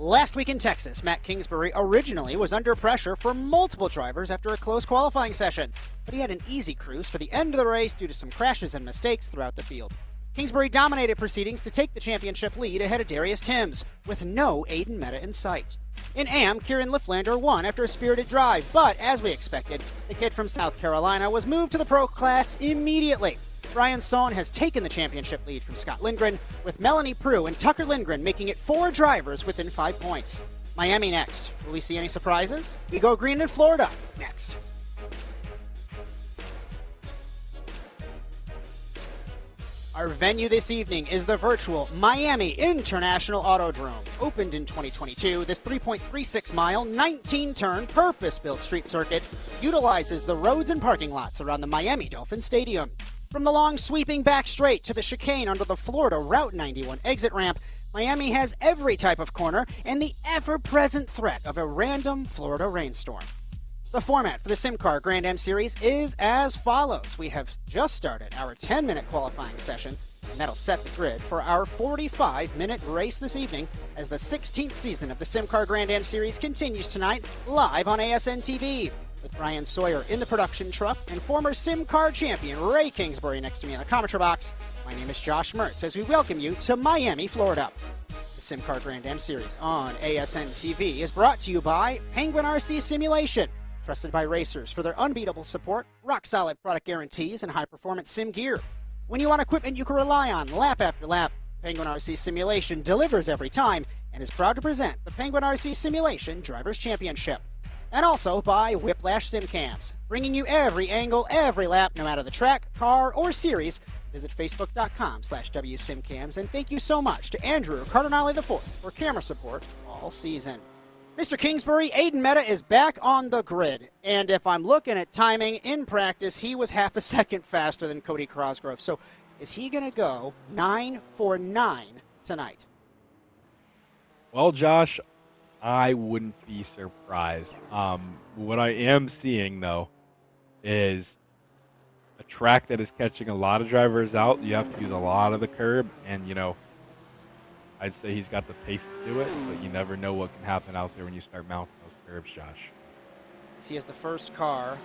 Last week in Texas, Matt Kingsbury originally was under pressure for multiple drivers after a close qualifying session, but he had an easy cruise for the end of the race due to some crashes and mistakes throughout the field. Kingsbury dominated proceedings to take the championship lead ahead of Darius Timms, with no Aiden Meta in sight. In AM, Kieran Lifflander won after a spirited drive, but as we expected, the kid from South Carolina was moved to the pro class immediately. Bryan has taken the championship lead from Scott Lindgren, with Melanie Prue and Tucker Lindgren making it 4 drivers within 5 points. Miami next. Will we see any surprises? We go green in Florida next. Our venue this evening is the virtual Miami International Autodrome. Opened in 2022, this 3.36-mile, 19-turn, purpose-built street circuit utilizes the roads and parking lots around the Miami Dolphin Stadium. From the long sweeping back straight to the chicane under the Florida Route 91 exit ramp, Miami has every type of corner and the ever-present threat of a random Florida rainstorm. The format for the SimCAR Grand-Am Series is as follows. We have just started our 10-minute qualifying session, and that'll set the grid for our 45-minute race this evening as the 16th season of the SimCAR Grand-Am Series continues tonight live on ASN TV. With Bryan Sawyer in the production truck and former SimCAR champion Ray Kingsbury next to me in the commentary box, my name is Josh Mertz as we welcome you to Miami, Florida. The SimCAR Grand-Am Series on ASN TV is brought to you by Penguin RC Simulation, trusted by racers for their unbeatable support, rock-solid product guarantees, and high-performance sim gear. When you want equipment you can rely on lap after lap, Penguin RC Simulation delivers every time and is proud to present the Penguin RC Simulation Drivers' Championship. And also by Whiplash SimCams, bringing you every angle, every lap, no matter the track, car, or series. Visit facebook.com/WSimCams, and thank you so much to Andrew Cardinale IV for camera support all season. Mr. Kingsbury, Aiden Meta is back on the grid, and if I'm looking at timing in practice, he was half a second faster than Cody Cosgrove. So is he going to go 9 for 9 tonight? Well, Josh, I wouldn't be surprised. What I am seeing, though, is a track that is catching a lot of drivers out. You have to use a lot of the curb, and, I'd say he's got the pace to do it, but you never know what can happen out there when you start mounting those curbs, Josh. He has the first car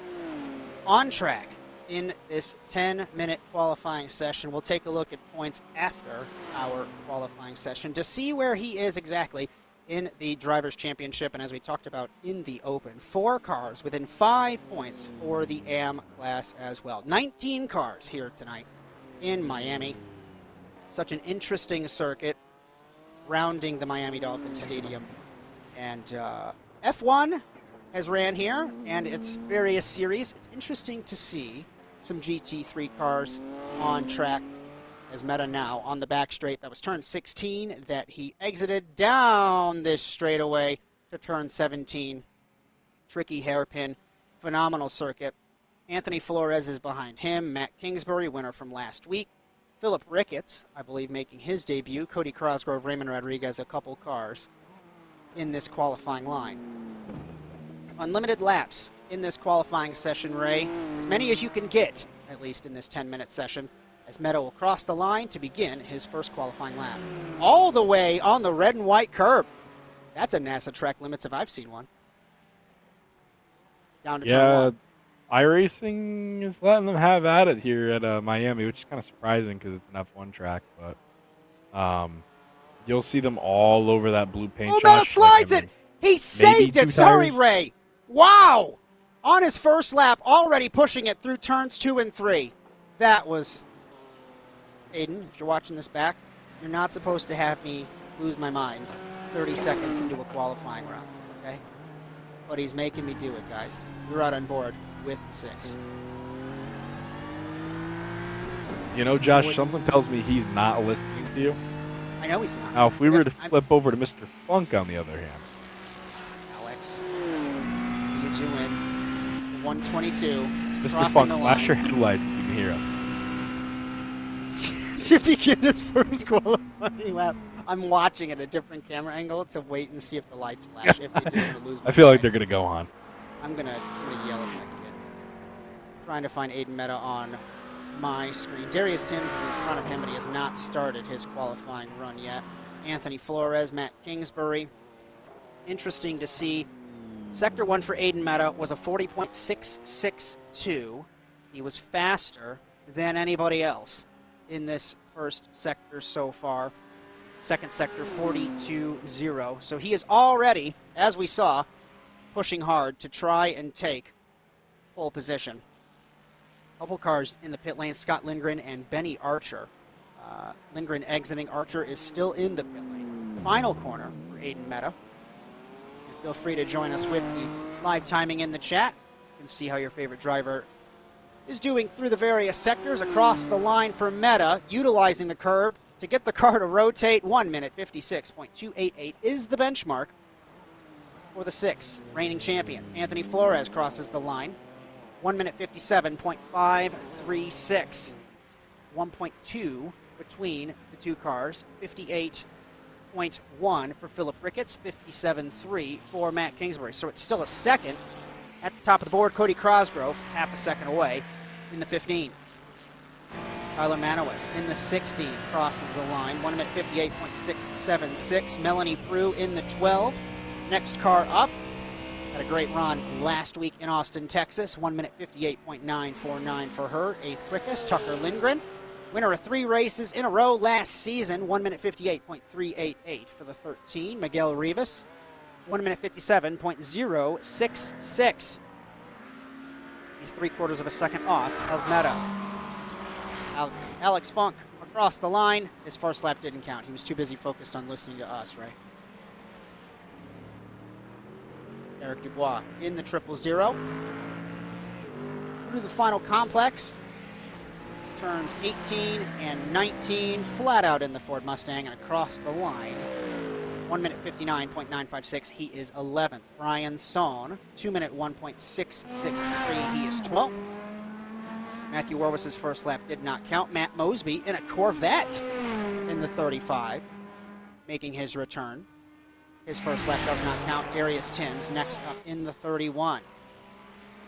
on track in this 10-minute qualifying session. We'll take a look at points after our qualifying session to see where he is exactly in the Drivers' Championship, and as we talked about in the Open, 4 cars within 5 points for the AM class as well. 19 cars here tonight in Miami. Such an interesting circuit rounding the Miami Dolphin Stadium. And F1 has ran here, and its various series. It's interesting to see some GT3 cars on track as Meta now on the back straight. That was turn 16 that he exited down this straightaway to turn 17. Tricky hairpin, phenomenal circuit. Anthony Flores is behind him. Matt Kingsbury, winner from last week. Philip Ricketts, I believe, making his debut. Cody Cosgrove, Raymond Rodriguez, a couple cars in this qualifying line. Unlimited laps in this qualifying session, Ray. As many as you can get, at least in this 10-minute session, as Meta will cross the line to begin his first qualifying lap. All the way on the red and white curb. That's a NASA track limits if I've seen one. Down to turn 1. iRacing is letting them have at it here at Miami, which is kind of surprising because it's an F1 track, but you'll see them all over that blue paint. Oh, Meta slides it! He saved it! Sorry, Ray! Wow! On his first lap, already pushing it through turns 2 and 3. That was... Aiden, if you're watching this back, you're not supposed to have me lose my mind 30 seconds into a qualifying round, okay? But he's making me do it, guys. We're out on board with the 6. Josh, something tells me he's not listening to you. I know he's not. Now, if we were to flip over to Mr. Funk, on the other hand. Alex, what are you doing? 122. Mr. Funk, flash your headlights if you can hear us. To begin this first qualifying lap, I'm watching at a different camera angle to wait and see if the lights flash. If they do, I'm gonna lose my I feel mind. like they're going to go on. I'm gonna yell at that kid. Trying to find Aiden Meta on my screen. Darius Timms is in front of him, but he has not started his qualifying run yet. Anthony Flores, Matt Kingsbury, interesting to see. Sector 1 for Aiden Meta was a 40.662. He was faster than anybody else in this first sector so far. Second sector, 42.0. So he is already, as we saw, pushing hard to try and take pole position. Couple cars in the pit lane, Scott Lindgren and Benny Archer. Lindgren exiting, Archer is still in the pit lane. Final corner for Aiden Meta. Feel free to join us with the live timing in the chat. You can see how your favorite driver is doing through the various sectors across the line for Meta, utilizing the curb to get the car to rotate. 1 minute 56.288 is the benchmark for the sixth reigning champion. Anthony Flores crosses the line. 1 minute 57.536. 1.2 between the two cars. 58.1 for Philip Ricketts, 57.3 for Matt Kingsbury. So it's still a second at the top of the board. Cody Cosgrove, half a second away in the 15. Tyler Manowis in the 16 crosses the line. 1 minute 58.676. Melanie Prue in the 12. Next car up. Had a great run last week in Austin, Texas. 1 minute 58.949 for her. Eighth quickest, Tucker Lindgren. Winner of 3 races in a row last season. 1 minute 58.388 for the 13. Miguel Rivas. 1 minute 57.066. He's 3/4 of a second off of Meta. Alex Funk across the line. His first lap didn't count. He was too busy focused on listening to us, right? Eric Dubois in the 000. Through the final complex. Turns 18 and 19, flat out in the Ford Mustang and across the line. 1 minute 59.956, he is 11th. Bryan Sohn, 2 minute 1.663, he is 12th. Matthew Orwis's first lap did not count. Matt Mosby in a Corvette in the 35, making his return. His first lap does not count. Darius Timms next up in the 31.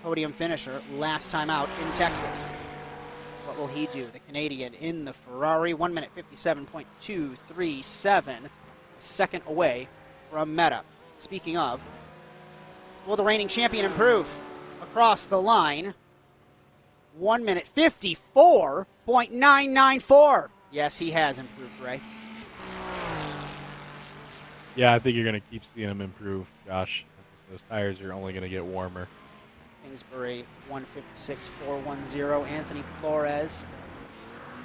Podium finisher, last time out in Texas. What will he do? The Canadian in the Ferrari, 1 minute 57.237, second away from Meta. Speaking of, will the reigning champion improve? Across the line, 1 minute 54.994. Yes, he has improved, Ray. Yeah, I think you're going to keep seeing him improve, Josh. Those tires are only going to get warmer. Kingsbury, 156.410. Anthony Flores,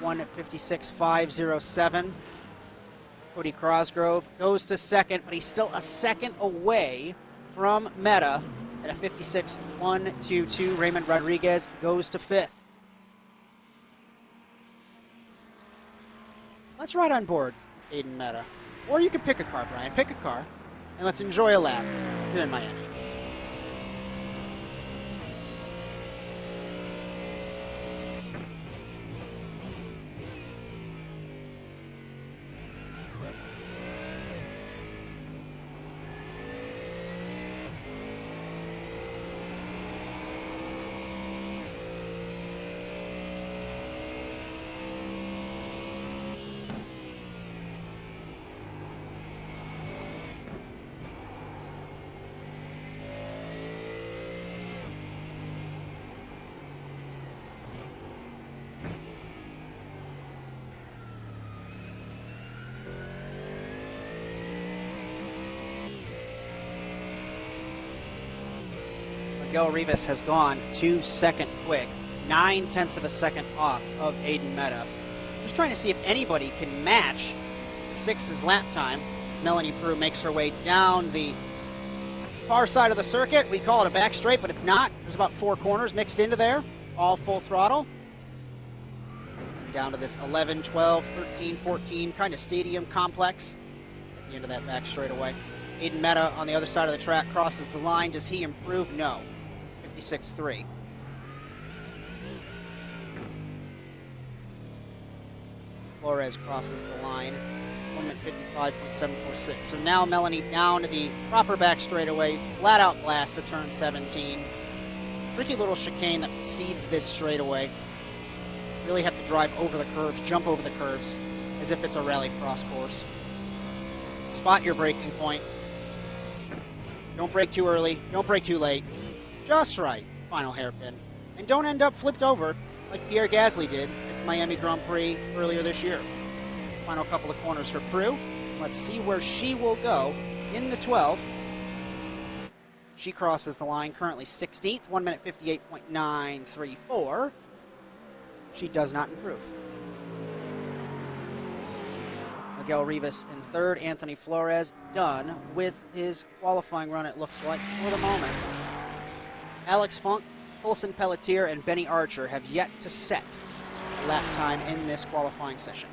156.507. Cody Cosgrove goes to second, but he's still a second away from Meta at a 56.122. Raymond Rodriguez goes to fifth. Let's ride on board Aiden Meta. Or you can pick a car, Brian. Pick a car, and let's enjoy a lap here in Miami. Miguel Rivas has gone 2 second quick, 9/10 of a second off of Aiden Meta. Just trying to see if anybody can match the six's lap time as Melanie Prue makes her way down the far side of the circuit. We call it a back straight, but it's not. There's about 4 corners mixed into there, all full throttle. Down to this 11, 12, 13, 14 kind of stadium complex at the end of that back straightaway. Aiden Meta on the other side of the track crosses the line. Does he improve? No. 56.3. Flores crosses the line. 1 minute 55.746. So now Melanie down to the proper back straightaway. Flat out blast to turn 17. Tricky little chicane that precedes this straightaway. Really have to drive over the curves, jump over the curves, as if it's a rally cross course. Spot your braking point. Don't brake too early. Don't brake too late. Just right. Final hairpin. And don't end up flipped over like Pierre Gasly did at the Miami Grand Prix earlier this year. Final couple of corners for Prue. Let's see where she will go in the 12. She crosses the line, currently 16th, 1 minute 58.934. She does not improve. Miguel Rivas in third, Anthony Flores done with his qualifying run, it looks like, for the moment. Alex Funk, Colson Pelletier, and Benny Archer have yet to set lap time in this qualifying session.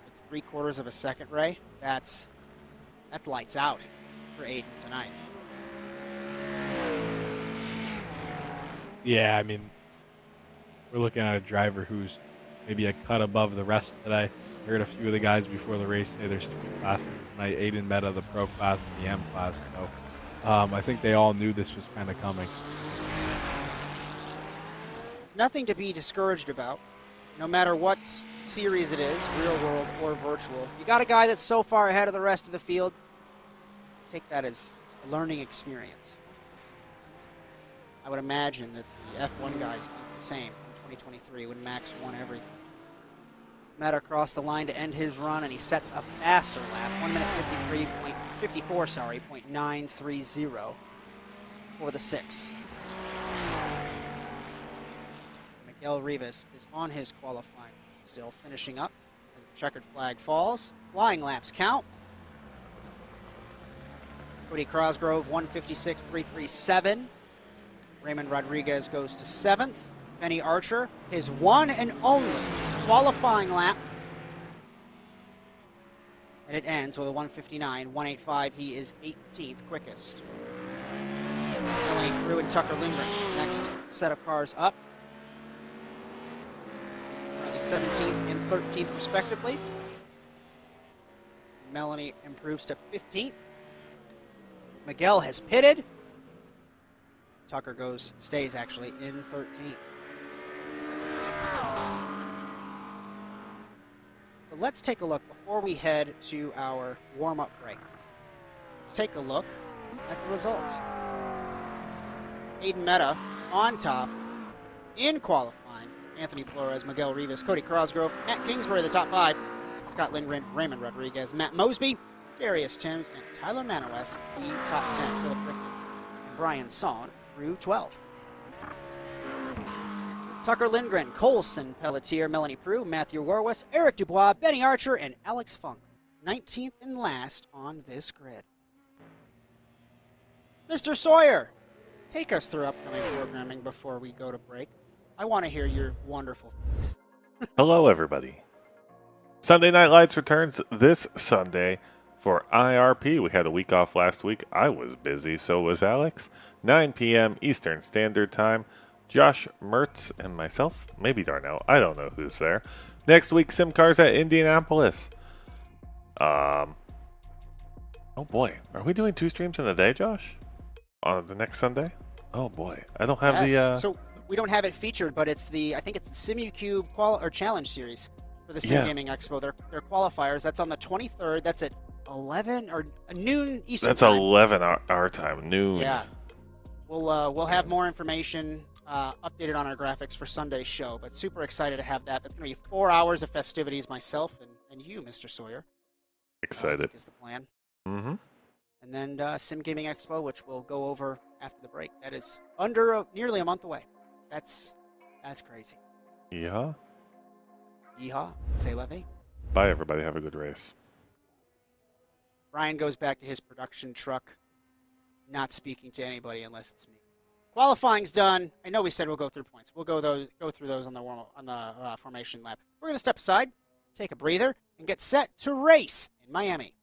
It's 3/4 of a second, Ray. That's lights out for Aiden tonight. Yeah, I mean, we're looking at a driver who's maybe a cut above the rest today. I heard a few of the guys before the race say there's 2 classes tonight, Aiden Meta, the Pro class, and the M class. So I think they all knew this was kind of coming. It's nothing to be discouraged about, no matter what series it is, real world or virtual. You got a guy that's so far ahead of the rest of the field, take that as a learning experience. I would imagine that the F1 guys think the same from 2023 when Max won everything. Meta crossed the line to end his run, and he sets a faster lap, 1 minute 0.930 for the 6. Miguel Rivas is on his qualifying, still finishing up as the checkered flag falls. Flying laps count. Cody Crosgrove, 156.337. Raymond Rodriguez goes to 7th. Benny Archer, his one and only qualifying lap. And it ends with a 159.185. He is 18th quickest. Melanie Prue and Tucker Lindgren, next set of cars up. Currently 17th and 13th respectively. Melanie improves to 15th. Miguel has pitted. Tucker stays actually in 13th. So let's take a look before we head to our warm-up break. Let's take a look at the results. Aiden Meta on top in qualifying. Anthony Flores, Miguel Rivas, Cody Crosgrove, Matt Kingsbury, the top 5. Scott Lindgren, Raymond Rodriguez, Matt Mosby, Darius Timms, and Tyler Manowes, the top 10. Philip Rickens and Bryan Son through 12. Tucker Lindgren, Colson Pelletier, Melanie Prue, Matthew Warwis, Eric Dubois, Benny Archer, and Alex Funk, 19th and last on this grid. Mr. Sawyer, take us through upcoming programming before we go to break. I want to hear your wonderful voice. Hello, everybody. Sunday Night Lights returns this Sunday for IRP. We had a week off last week. I was busy, so was Alex. 9 p.m. Eastern Standard Time. Josh, Mertz, and myself. Maybe Darnell. I don't know who's there. Next week, SimCAR's at Indianapolis. Oh boy. Are we doing 2 streams in a day, Josh? On the next Sunday? Oh boy. I don't have So we don't have it featured, but it's I think it's the SimuCube Challenge Series for the Sim Gaming Expo. They're qualifiers. That's on the 23rd. That's at 11 or noon Eastern That's time. 11 our time, noon. Yeah. We'll have more information updated on our graphics for Sunday's show, but super excited to have that. That's going to be 4 hours of festivities, myself and you, Mr. Sawyer. Excited. Is the plan. Mm-hmm. And then Sim Gaming Expo, which we'll go over after the break. That is under nearly a month away. That's crazy. Yeah. Yeehaw. C'est la vie. Bye, everybody. Have a good race. Bryan goes back to his production truck, not speaking to anybody unless it's me. Qualifying's done. I know we said we'll go through points. We'll go through those on the formation lap. We're going to step aside, take a breather, and get set to race in Miami.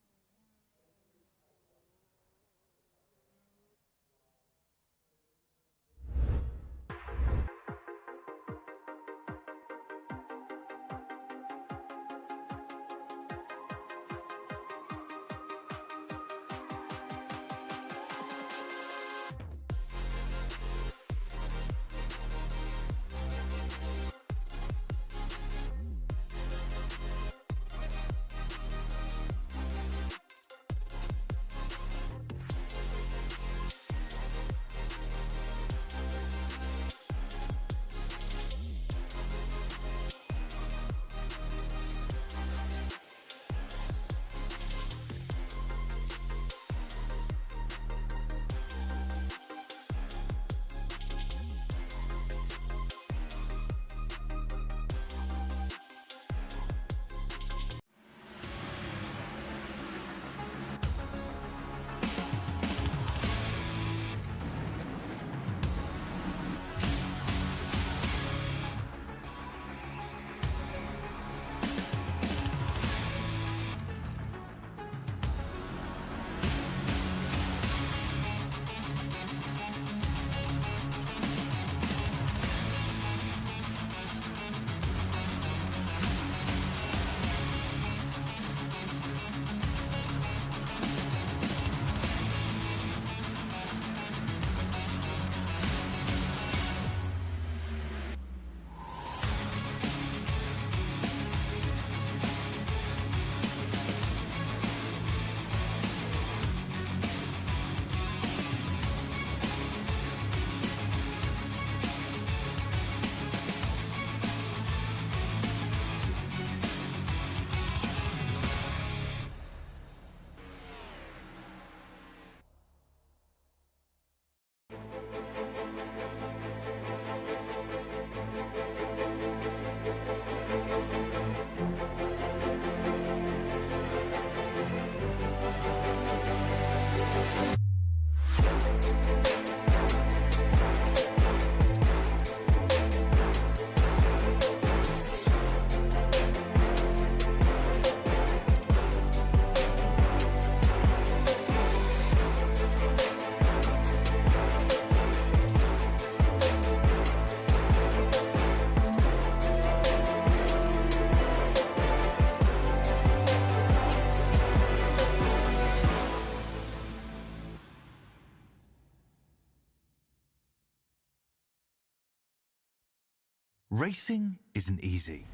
Racing isn't easy,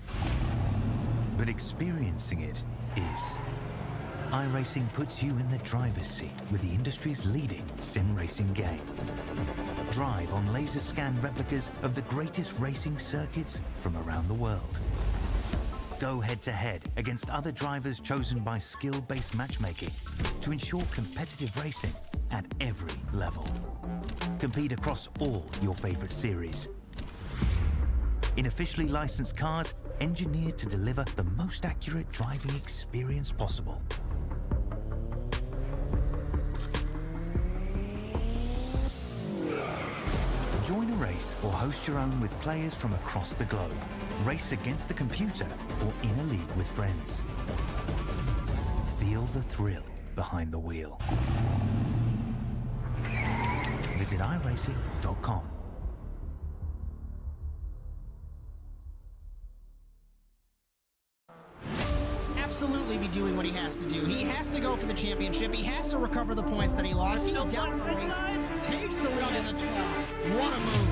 but experiencing it is. iRacing puts you in the driver's seat with the industry's leading sim racing game. Drive on laser scan replicas of the greatest racing circuits from around the world. Go head-to-head against other drivers chosen by skill-based matchmaking to ensure competitive racing at every level. Compete across all your favorite series. In officially licensed cars, engineered to deliver the most accurate driving experience possible. Join a race or host your own with players from across the globe. Race against the computer or in a league with friends. Feel the thrill behind the wheel. Visit iRacing.com. Absolutely be doing what he has to do. He has to go for the championship. He has to recover the points that he lost. He's down the race, takes the lead in the 12. What a move.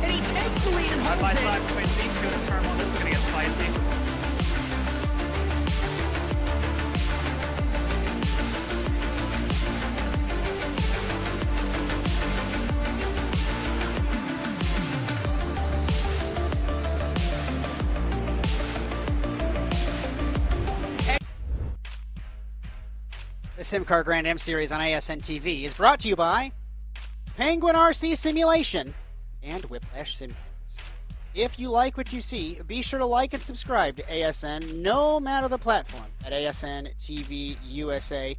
And he takes the lead and holds Side by it. side between these two in turn one. This is going to get spicy. The SimCAR Grand-Am Series on ASN TV is brought to you by Penguin RC Simulation and Whiplash SimCams. If you like what you see, be sure to like and subscribe to ASN no matter the platform at ASN TV USA.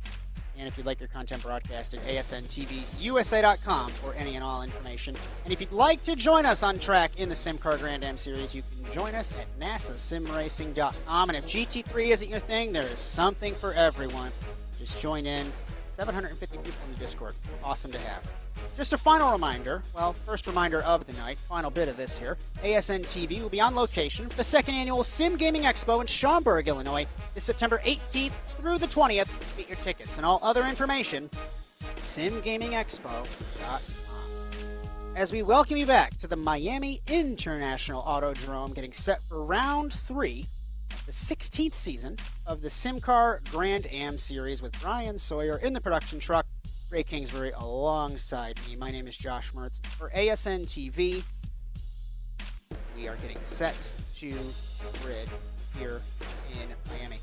And if you'd like your content broadcasted, asnTVUSA.com for any and all information. And if you'd like to join us on track in the SimCAR Grand-Am Series, you can join us at NASASimRacing.com. And if GT3 isn't your thing, there is something for everyone. Just join in. 750 people in the Discord. Awesome to have. Just a final reminder, well, first reminder of the night, final bit of this here. ASN TV will be on location for the second annual Sim Gaming Expo in Schaumburg, Illinois, this September 18th through the 20th. Get your tickets and all other information at simgamingexpo.com. As we welcome you back to the Miami International Autodrome, getting set for round 3, the 16th season of the SimCAR Grand-Am Series with Bryan Sawyer in the production truck, Ray Kingsbury alongside me. My name is Josh Mertz for ASN TV. We are getting set to grid here in Miami.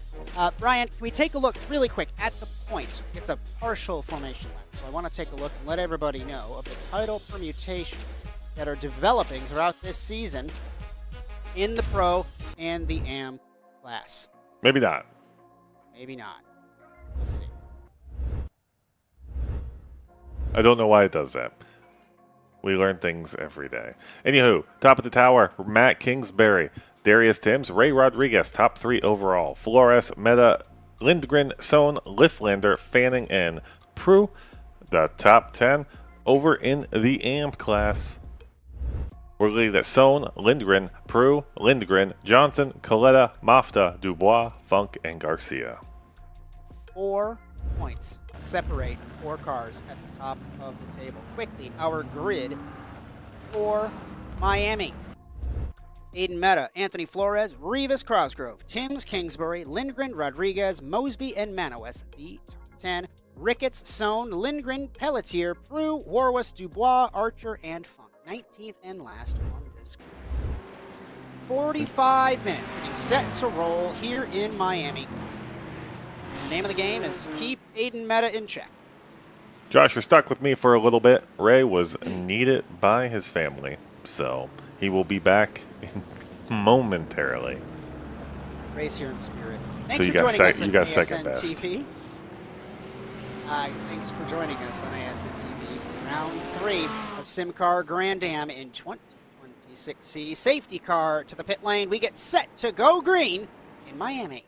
Bryan, can we take a look really quick at the points? It's a partial formation lap, so I want to take a look and let everybody know of the title permutations that are developing throughout this season in the Pro and the Am class. Maybe not. Maybe not. We'll see. I don't know why it does that. We learn things every day. Anywho, top of the tower, Matt Kingsbury, Darius Timms, Ray Rodriguez, top 3 overall. Flores, Meta, Lindgren, Sohn, Lifflander, Fanning, and Prue. The top 10 over in the AMP class. We're leading at Sohn, Lindgren, Prue, Lindgren, Johnson, Coletta, Mafta, Dubois, Funk, and Garcia. 4 points separate 4 cars at the top of the table. Quickly, our grid for Miami. Aiden Meta, Anthony Flores, Rivas Cosgrove, Timms, Kingsbury, Lindgren, Rodriguez, Mosby, and Manowes. The top 10, Ricketts, Sohn, Lindgren, Pelletier, Prue, Warwas, Dubois, Archer, and Funk. 19th and last on this grid. 45 minutes getting set to roll here in Miami. The name of the game is keep Aiden Meta in check. Josh, you're stuck with me for a little bit. Ray was needed by his family, so he will be back momentarily. Ray's here in spirit. So Thanks you for got joining us you on got ASN second best. TV. Thanks for joining us on ASN TV. Round 3 of SimCAR Grand-Am in 2026C. Safety car to the pit lane. We get set to go green in Miami.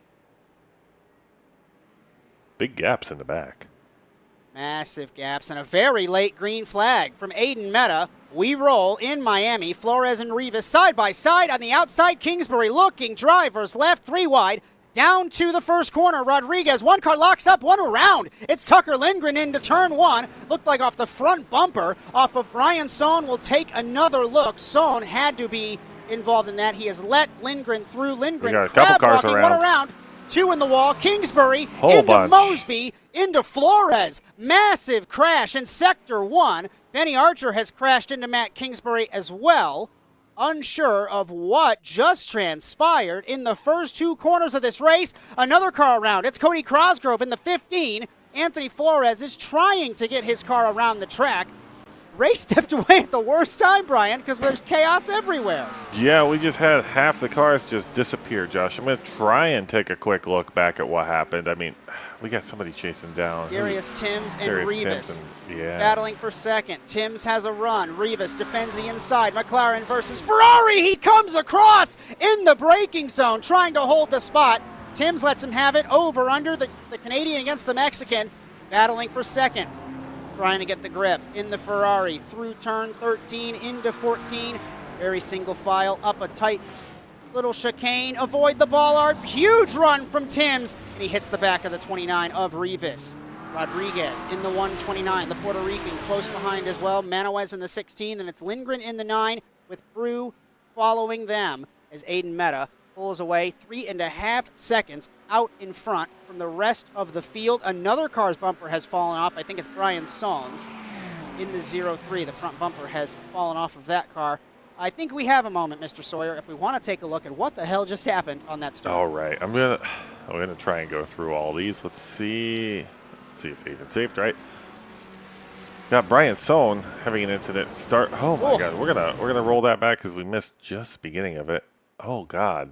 Big gaps in the back. Massive gaps and a very late green flag from Aiden Meta. We roll in Miami. Flores and Rivas side by side on the outside. Kingsbury looking drivers left, 3 wide. down to the first corner. Rodriguez, one car locks up, one around. It's Tucker Lindgren into turn one. Looked like off the front bumper, off of Bryan. Sohn will take another look. Sohn had to be involved in that. He has let Lindgren through. Lindgren We got a couple cars crab walking, around. one around. Two in the wall. Kingsbury Whole into bunch. Mosby, into Flores. Massive crash in Sector 1. Benny Archer has crashed into Matt Kingsbury as well. Unsure of what just transpired in the first two corners of this race. Another car around. It's Cody Cosgrove in the 15. Anthony Flores is trying to get his car around the track. Ray stepped away at the worst time, Brian, because there's chaos everywhere. Yeah, we just had half the cars just disappear, Josh. I'm going to try and take a quick look back at what happened. I mean, we got somebody chasing down. Darius Timms and Darius Rivas Timms yeah. battling for second. Timms has a run. Rivas defends the inside. McLaren versus Ferrari. He comes across in the braking zone, trying to hold the spot. Timms lets him have it over under the Canadian against the Mexican, battling for second. Trying to get the grip in the Ferrari through turn 13 into 14. Very single file up a tight little chicane. Avoid the bollard. Huge run from Timms. And he hits the back of the 29 of Rivas. Rodriguez in the 129. The Puerto Rican close behind as well. Manuez in the 16. Then it's Lindgren in the 9 with Prue following them as Aiden Meta pulls away 3.5 seconds out in front from the rest of the field. Another car's bumper has fallen off. I think it's Bryan Sohn's in the 0-3. The front bumper has fallen off of that car. I think we have a moment, Mr. Sawyer, if we want to take a look at what the hell just happened on that start. All right, I'm gonna try and go through all these. Let's see if they even saved right. Got Bryan Sohn having an incident start. Oh my God, we're gonna roll that back because we missed just the beginning of it. Oh God.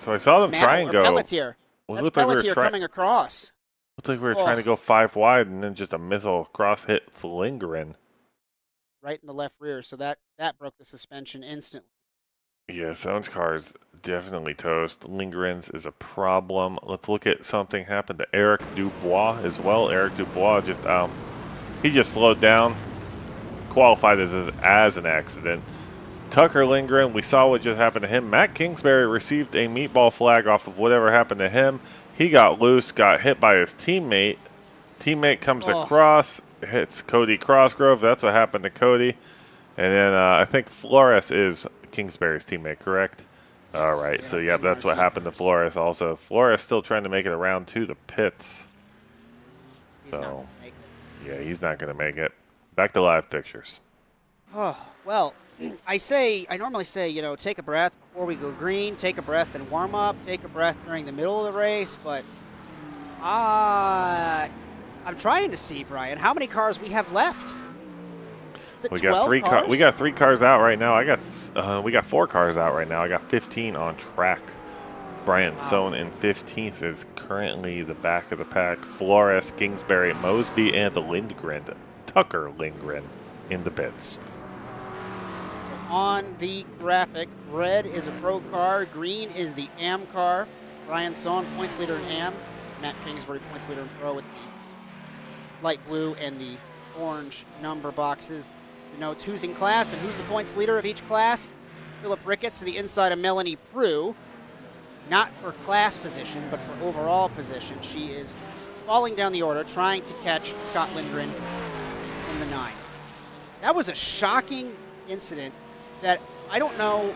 So I saw them try and go. Pelletier. That's Pelletier coming across. Looked like we were trying to go 5 wide, and then just a missile cross hit Lindgren. Right in the left rear, so that broke the suspension instantly. Yeah, Sohn's car is definitely toast. Lindgren's is a problem. Let's look at something happened to Eric Dubois as well. Eric Dubois just he just slowed down, qualified as an accident. Tucker Lindgren, we saw what just happened to him. Matt Kingsbury received a meatball flag off of whatever happened to him. He got loose, got hit by his teammate. Teammate comes across, hits Cody Cosgrove. That's what happened to Cody. And then I think Flores is Kingsbury's teammate, correct? Yes, all right, so yeah, that's what happened to Flores also. Flores still trying to make it around to the pits. He's not gonna make it. Yeah, he's not going to make it. Back to live pictures. Oh, well, I normally say, take a breath before we go green, take a breath and warm up, take a breath during the middle of the race, but I'm trying to see, Brian, how many cars we have left. Is it We 12 got three cars? we got 3 cars out right now. We got 4 cars out right now. I got 15 on track. Bryan Sohn in 15th is currently the back of the pack. Flores, Kingsbury, Mosby, and Lindgren. Tucker Lindgren in the pits. On the graphic, red is a pro car, green is the AM car. Bryan Sohn, points leader in AM. Matt Kingsbury, points leader in pro with the light blue and the orange number boxes. Denotes who's in class and who's the points leader of each class. Philip Ricketts to the inside of Melanie Prue. Not for class position, but for overall position. She is falling down the order, trying to catch Scott Lindgren in the 9. That was a shocking incident that I don't know,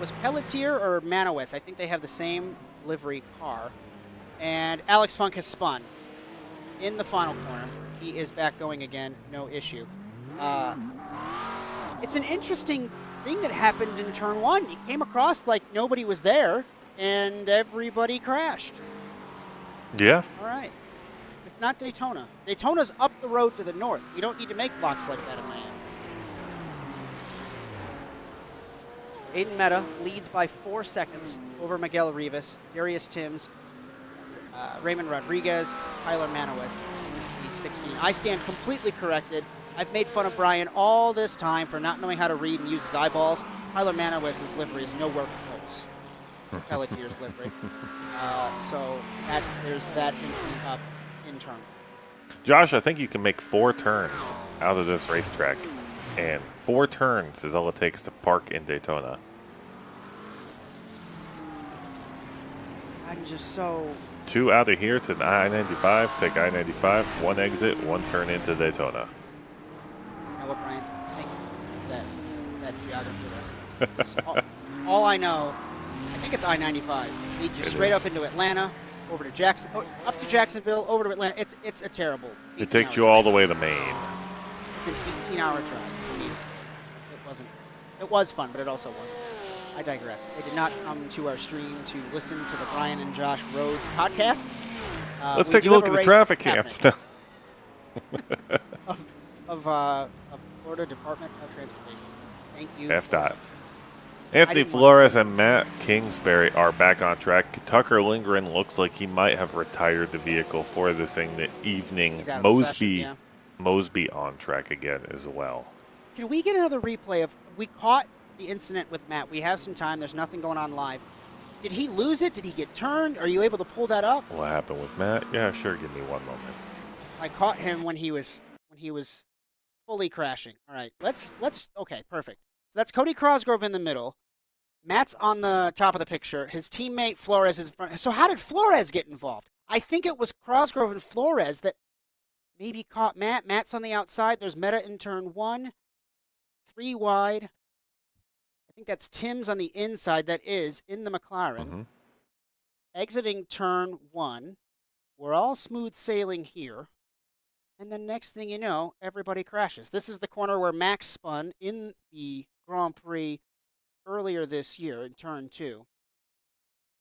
was Pelletier or Manuez? I think they have the same livery car. And Alex Funk has spun in the final corner. He is back going again, no issue. It's an interesting thing that happened in turn 1. He came across like nobody was there, and everybody crashed. Yeah. All right. It's not Daytona. Daytona's up the road to the north. You don't need to make blocks like that in Miami. Aiden Meta leads by 4 seconds over Miguel Rivas, Darius Timms, Raymond Rodriguez, Tyler Manuez, the 16. I stand completely corrected. I've made fun of Bryan all this time for not knowing how to read and use his eyeballs. Tyler Manuez's livery is nowhere close to Pelletier's livery. So there's that incident up internal. Josh, I think you can make 4 turns out of this racetrack. And 4 turns is all it takes to park in Daytona. I'm just so. 2 out of here to I-95. Take I-95. 1 exit, 1 turn into Daytona. You know what, Brian? Thank you for that geography lesson. all I know, I think it's I-95. Leads you straight up into Atlanta, over to Jackson, up to Jacksonville, over to Atlanta. It's a terrible. It takes you all the way to Maine. It's an 18-hour drive. I mean, it wasn't. It was fun, but it also wasn't. I digress. They did not come to our stream to listen to the Bryan and Josh Rhodes podcast. Let's take a look at the traffic cams now. of Florida Department of Transportation. Thank you. FDOT. Anthony Flores and Matt Kingsbury are back on track. Tucker Lindgren looks like he might have retired the vehicle for this evening. He's out of the session, yeah. Mosby on track again as well. Can we get another replay of? We caught the incident with Matt. We have some time. There's nothing going on live. Did he lose it? Did he get turned? Are you able to pull that up? What happened with Matt? Yeah, sure. Give me 1 moment. I caught him when he was fully crashing. All right, let's. Okay, perfect. So that's Cody Crosgrove in the middle. Matt's on the top of the picture. His teammate Flores is in front. So how did Flores get involved? I think it was Crosgrove and Flores that maybe caught Matt. Matt's on the outside. There's Meta in turn 1. 3 wide. I think that's Tim's on the inside. That is in the McLaren. Mm-hmm. Exiting turn 1. We're all smooth sailing here. And then next thing you know, everybody crashes. This is the corner where Max spun in the Grand Prix earlier this year in turn 2.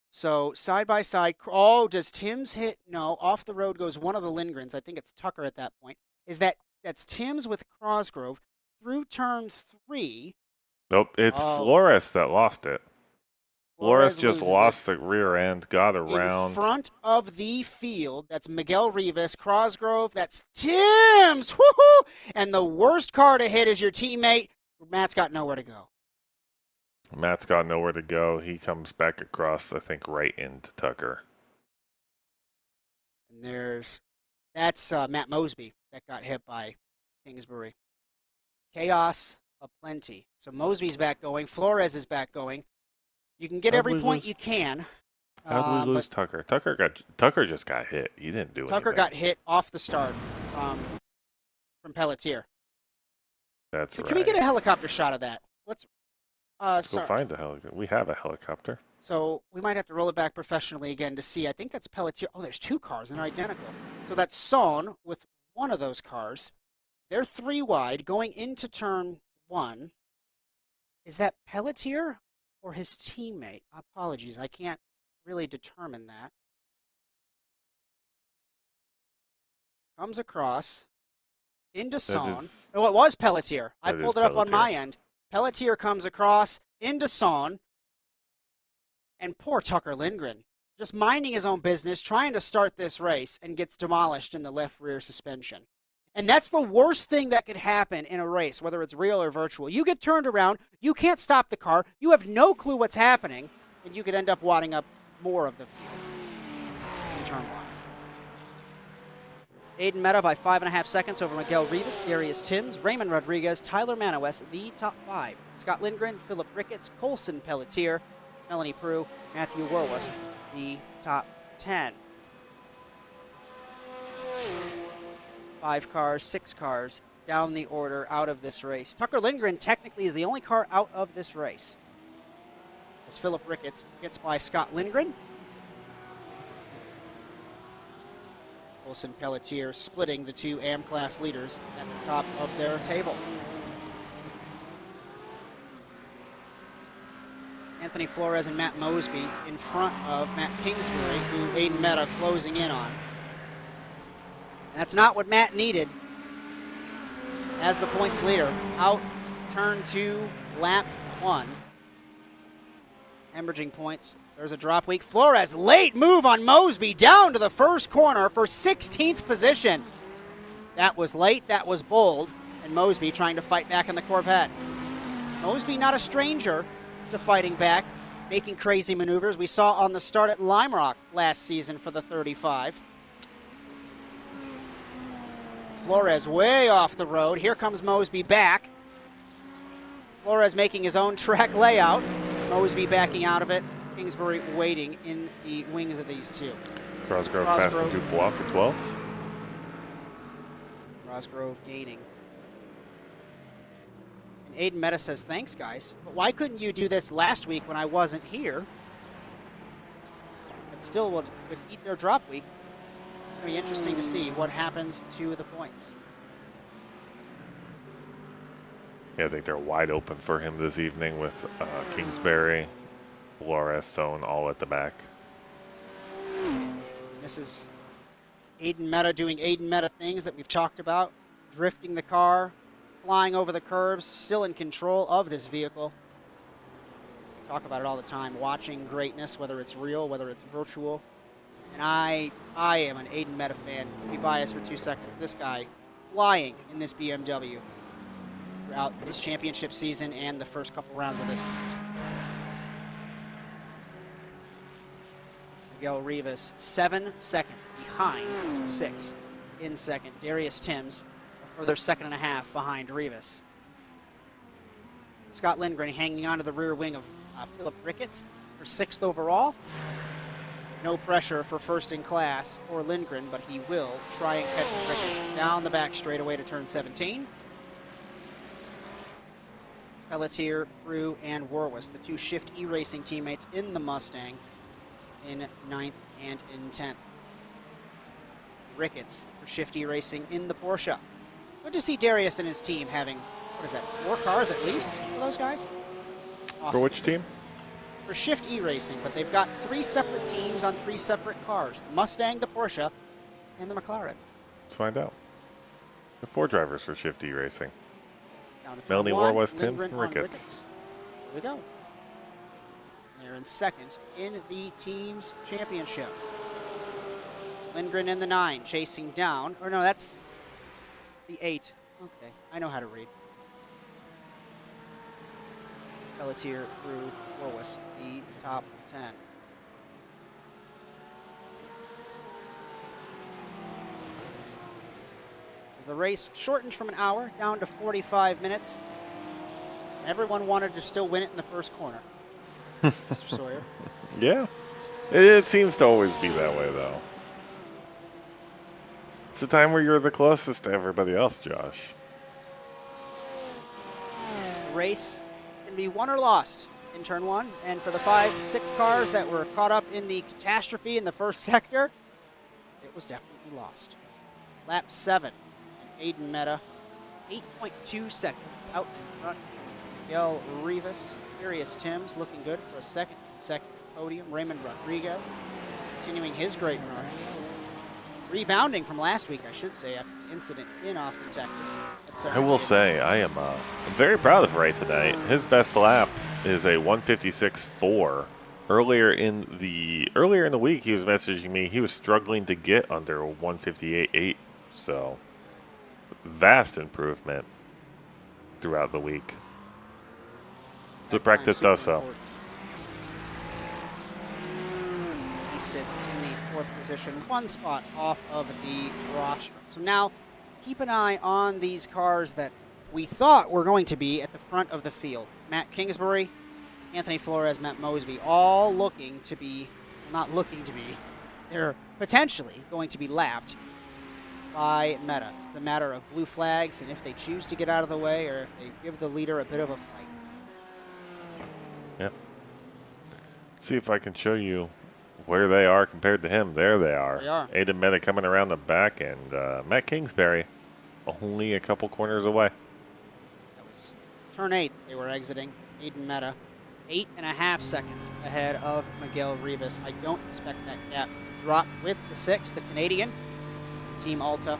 So side by side. Oh, does Tim's hit? No. Off the road goes one of the Lindgrens. I think it's Tucker at that point. That's Tim's with Crosgrove through turn 3. Nope, it's Flores that lost it. Flores just lost the rear end, got around. In front of the field, that's Miguel Rivas. Crosgrove, that's Tim's. Woohoo! And the worst car to hit is your teammate. Matt's got nowhere to go. Matt's got nowhere to go. He comes back across, I think, right into Tucker. And that's Matt Mosby that got hit by Kingsbury. Chaos aplenty. So Mosby's back going. Flores is back going. You can get every point you can. How did we lose Tucker? Tucker just got hit. He didn't do anything. Tucker got hit off the start from Pelletier. That's right. Can we get a helicopter shot of that? Let's go find the helicopter. We have a helicopter. So we might have to roll it back professionally again to see. I think that's Pelletier. Oh, there's 2 cars and they're identical. So that's Son with one of those cars. They're 3 wide going into turn 1. Is that Pelletier or his teammate? Apologies, I can't really determine that. Comes across into Son. Oh, it was Pelletier. I pulled it up on my end. Pelletier comes across into Son. And poor Tucker Lindgren, just minding his own business, trying to start this race, and gets demolished in the left rear suspension. And that's the worst thing that could happen in a race, whether it's real or virtual. You get turned around, you can't stop the car, you have no clue what's happening, and you could end up wadding up more of the field in turn 1. Aiden Meta by 5.5 seconds over Miguel Rivas, Darius Timms, Raymond Rodriguez, Tyler Manoes, the top 5. Scott Lindgren, Philip Ricketts, Colson Pelletier, Melanie Prue, Matthew Werwas, the top 10. 5 cars, 6 cars down the order out of this race. Tucker Lindgren technically is the only car out of this race, as Philip Ricketts gets by Scott Lindgren. Colson Pelletier splitting the 2 AM class leaders at the top of their table. Anthony Flores and Matt Mosby in front of Matt Kingsbury, who Aiden Meta closing in on. And that's not what Matt needed as the points leader. Out turn 2, lap 1. Hemorrhaging points. There's a drop weak. Flores, late move on Mosby down to the first corner for 16th position. That was late, that was bold, and Mosby trying to fight back in the Corvette. Mosby not a stranger to fighting back, making crazy maneuvers. We saw on the start at Lime Rock last season for the 35. Flores way off the road. Here comes Mosby back. Flores making his own track layout. Mosby backing out of it. Kingsbury waiting in the wings of these two. Cosgrove passing Dubois for 12th. Cosgrove gaining. And Aiden Meta says, thanks, guys. But why couldn't you do this last week when I wasn't here? But still would eat their drop week. It'll be interesting to see what happens to the points. Yeah, I think they're wide open for him this evening with Kingsbury, Flores, Sohn all at the back. This is Aiden Meta doing Aiden Meta things that we've talked about. Drifting the car, flying over the curbs, still in control of this vehicle. We talk about it all the time, watching greatness, whether it's real, whether it's virtual. And I am an Aiden Meta fan. To be biased for 2 seconds. This guy flying in this BMW throughout his championship season and the first couple rounds of this one. Miguel Rivas, 7 seconds behind 6 in second. Darius Timms, a further 1.5 behind Rivas. Scott Lindgren hanging onto the rear wing of Philip Ricketts for 6th overall. No pressure for first in class for Lindgren, but he will try and catch Ricketts down the back straightaway to turn 17. Pelletier, Rue, and Warwis, the two Shift E-Racing teammates in the Mustang, in 9th and in 10th. Ricketts for Shift E-Racing in the Porsche. Good to see Darius and his team having, 4 cars at least for those guys? Awesome. For which team? For Shift E-Racing, but they've got 3 separate teams on 3 separate cars. The Mustang, the Porsche, and the McLaren. Let's find out. The 4 drivers for Shift E-Racing. Melanie Warwis, Timms, and Ricketts. Here we go. They're in second in the team's championship. Lindgren in the 9, chasing down. Or no, that's the 8. Okay, I know how to read. Pelletier, Rue, Warwis, the top 10. As the race shortened from an hour down to 45 minutes, everyone wanted to still win it in the first corner. Mr. Sawyer. Yeah. It seems to always be that way, though. It's the time where you're the closest to everybody else, Josh. The race can be won or lost in turn 1. And for the 5-6 cars that were caught up in the catastrophe in the first sector, it was definitely lost. Lap 7. And Aiden Meta, 8.2 seconds out in front. Miguel Rivas, Darius Timms looking good for a second podium. Raymond Rodriguez continuing his great run. Rebounding from last week, I should say, after the incident in Austin, Texas. I will say, I'm very proud of Ray tonight. His best lap is a 156.4. Earlier in the week, he was messaging me he was struggling to get under 158.8. So, vast improvement throughout the week. The practice does so. He sits in the 4th position, 1 spot off of the rostrum. So now, let's keep an eye on these cars that we thought were going to be at the front of the field. Matt Kingsbury, Anthony Flores, Matt Mosby, all looking to be, not looking to be, they're potentially going to be lapped by Meta. It's a matter of blue flags and if they choose to get out of the way or if they give the leader a bit of a fight. Yep. Let's see if I can show you where they are compared to him. There they are. They are. Aiden Meta coming around the back, and Matt Kingsbury only a couple corners away. That was turn 8 they were exiting. Aiden Meta, 8.5 seconds ahead of Miguel Rivas. I don't expect that gap to drop with the 6th, the Canadian, Team Alta.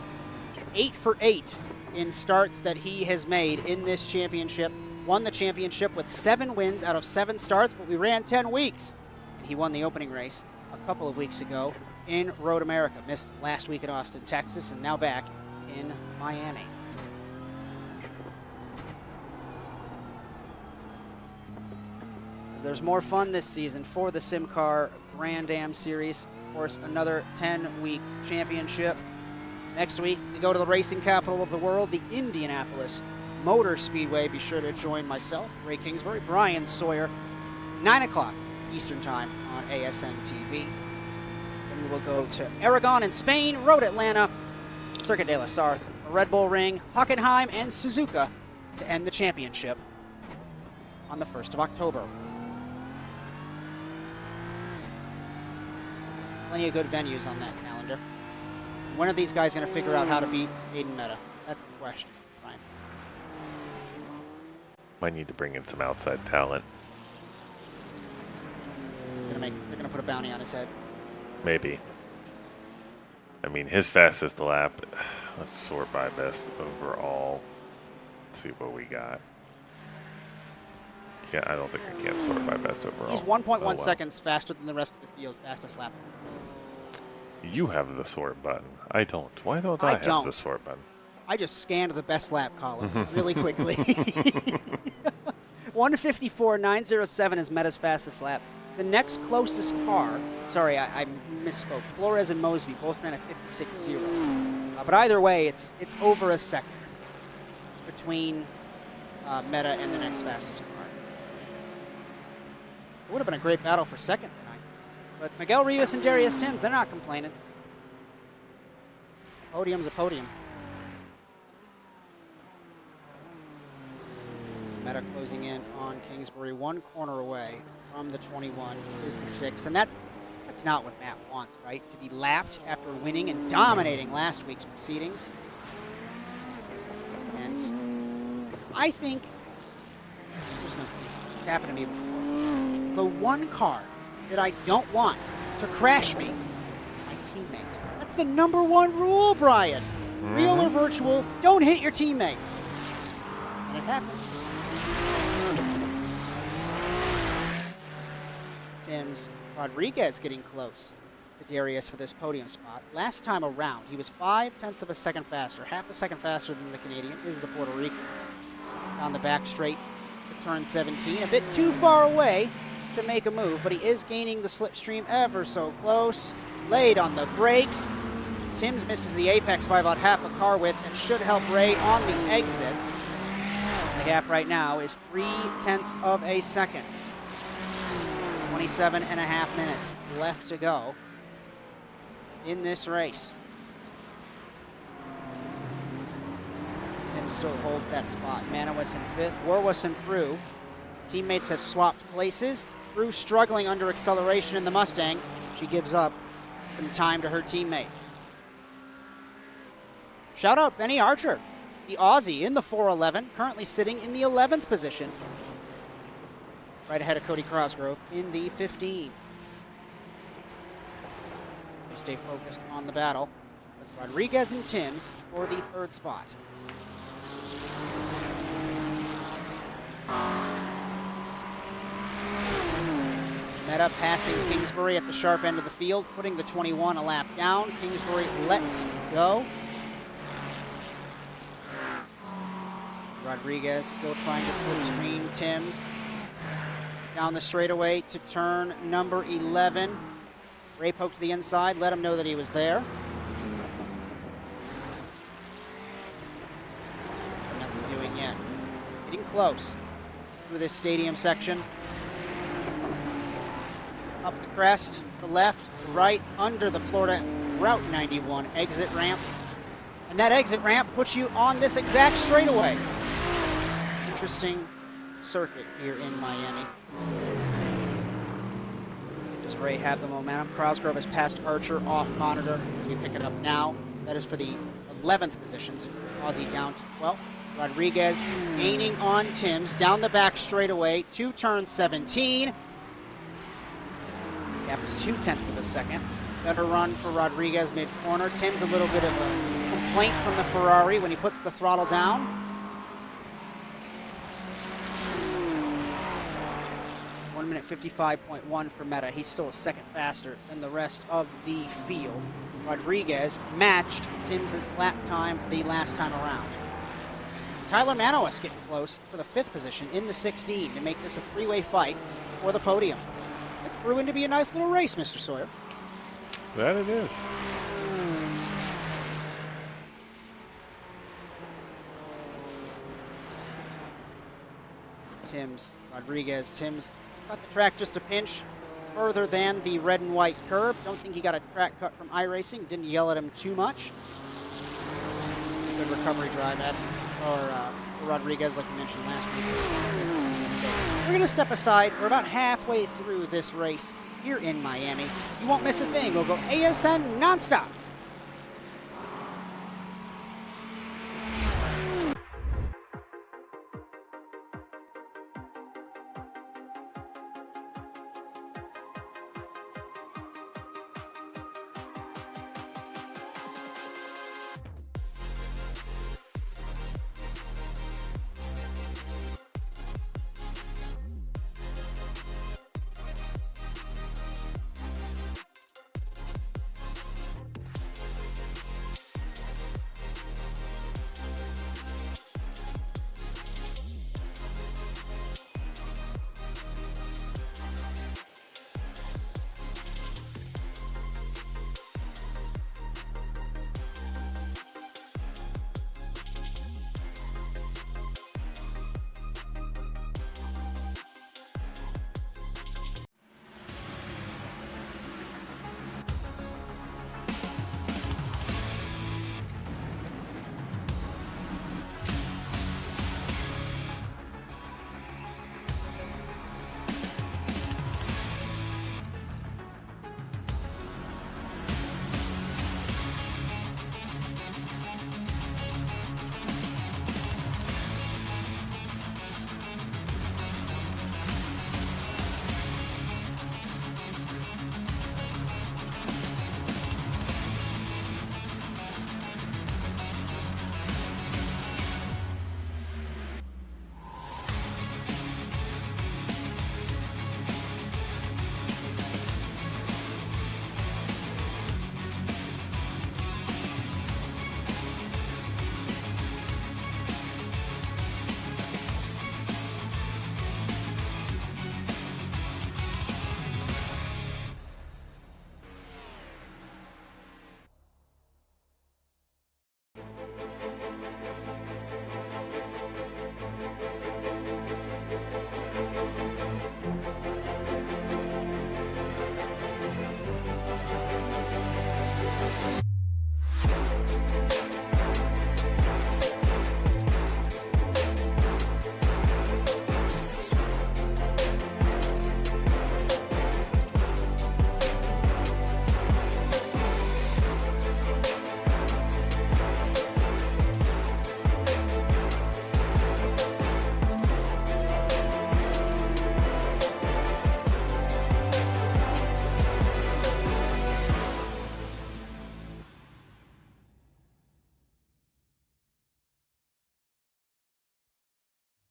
8 for 8 in starts that he has made in this championship. Won the championship with 7 wins out of 7 starts, but we ran 10 weeks. And he won the opening race a couple of weeks ago in Road America. Missed last week in Austin, Texas, and now back in Miami. There's more fun this season for the SimCAR Grand-Am Series. Of course, another 10-week championship. Next week, we go to the racing capital of the world, the Indianapolis Motor Speedway. Be sure to join myself, Ray Kingsbury, Bryan Sawyer, 9 o'clock Eastern Time on ASN TV. Then we will go to Aragon in Spain, Road Atlanta, Circuit de la Sarthe, Red Bull Ring, Hockenheim, and Suzuka to end the championship on the 1st of October. Plenty of good venues on that calendar. When are these guys going to figure out how to beat Aiden Meta? That's the question, Brian. Might need to bring in some outside talent. They're going to put a bounty on his head. Maybe. I mean, his fastest lap. Let's sort by best overall. Let's see what we got. I don't think I can sort by best overall. He's 1.1 Oh, well. seconds faster than the rest of the field, fastest lap. You have the sort button. I don't. Why don't I have the sort button? I just scanned the best lap column really quickly. 154.907 is Meta's fastest lap. The next closest car, sorry, I misspoke. Flores and Mosby both ran a 56.0. But either way, it's over a second between Meta and the next fastest car. It would have been a great battle for second tonight. But Miguel Rivas and Darius Timms, they're not complaining. Podium's a podium. Meta closing in on Kingsbury, 1 corner away from the 21 is the 6. And that's not what Matt wants, right? To be lapped after winning and dominating last week's proceedings. And I think, there's no thing, it's happened to me before. The one car that I don't want to crash me, my teammate. That's the #1 rule, Brian. Real or virtual, don't hit your teammate. And it happened. Timms Rodriguez getting close to Darius for this podium spot. Last time around, he was 0.5 of a second faster, half a second faster than the Canadian, is the Puerto Rican. Down the back straight to turn 17, a bit too far away to make a move, but he is gaining the slipstream ever so close. Laid on the brakes. Timms misses the apex by about half a car width and should help Ray on the exit. The gap right now is 0.3 of a second. 27.5 minutes left to go in this race. Tim still holds that spot. Manowis in 5th, Warwas and Prue. Teammates have swapped places. Prue struggling under acceleration in the Mustang. She gives up some time to her teammate. Shout out Benny Archer, the Aussie in the 411, currently sitting in the 11th position. Right ahead of Cody Cosgrove in the 15. We stay focused on the battle with Rodriguez and Timms for the 3rd spot. Meta passing Kingsbury at the sharp end of the field, putting the 21 a lap down. Kingsbury lets him go. Rodriguez still trying to slipstream Timms. Down the straightaway to turn number 11. Ray poked to the inside, let him know that he was there. Nothing doing yet. Getting close through this stadium section. Up the crest, the left, the right, under the Florida Route 91 exit ramp. And that exit ramp puts you on this exact straightaway. Interesting circuit here in Miami. Does Ray have the momentum? Cosgrove has passed Archer off monitor as we pick it up now. That is for the 11th positions. Aussie down to 12th. Rodriguez gaining on Timms down the back straightaway to turn 17. Gap is 0.2 of a second. Better run for Rodriguez mid-corner. Timms a little bit of a complaint from the Ferrari when he puts the throttle down. 1 minute 55.1 for Meta. He's still a second faster than the rest of the field. Rodriguez matched Timms' lap time the last time around. Tyler Manowis getting close for the 5th position in the 16 to make this a 3-way fight for the podium. It's brewing to be a nice little race, Mr. Sawyer. That it is. It's Timms, Rodriguez. Timms got the track just a pinch. further than the red and white curb. Don't think he got a track cut from iRacing. Didn't yell at him too much. Good recovery drive at Rodriguez, like you mentioned last week. We're going to step aside. We're about halfway through this race here in Miami. You won't miss a thing. We'll go ASN nonstop.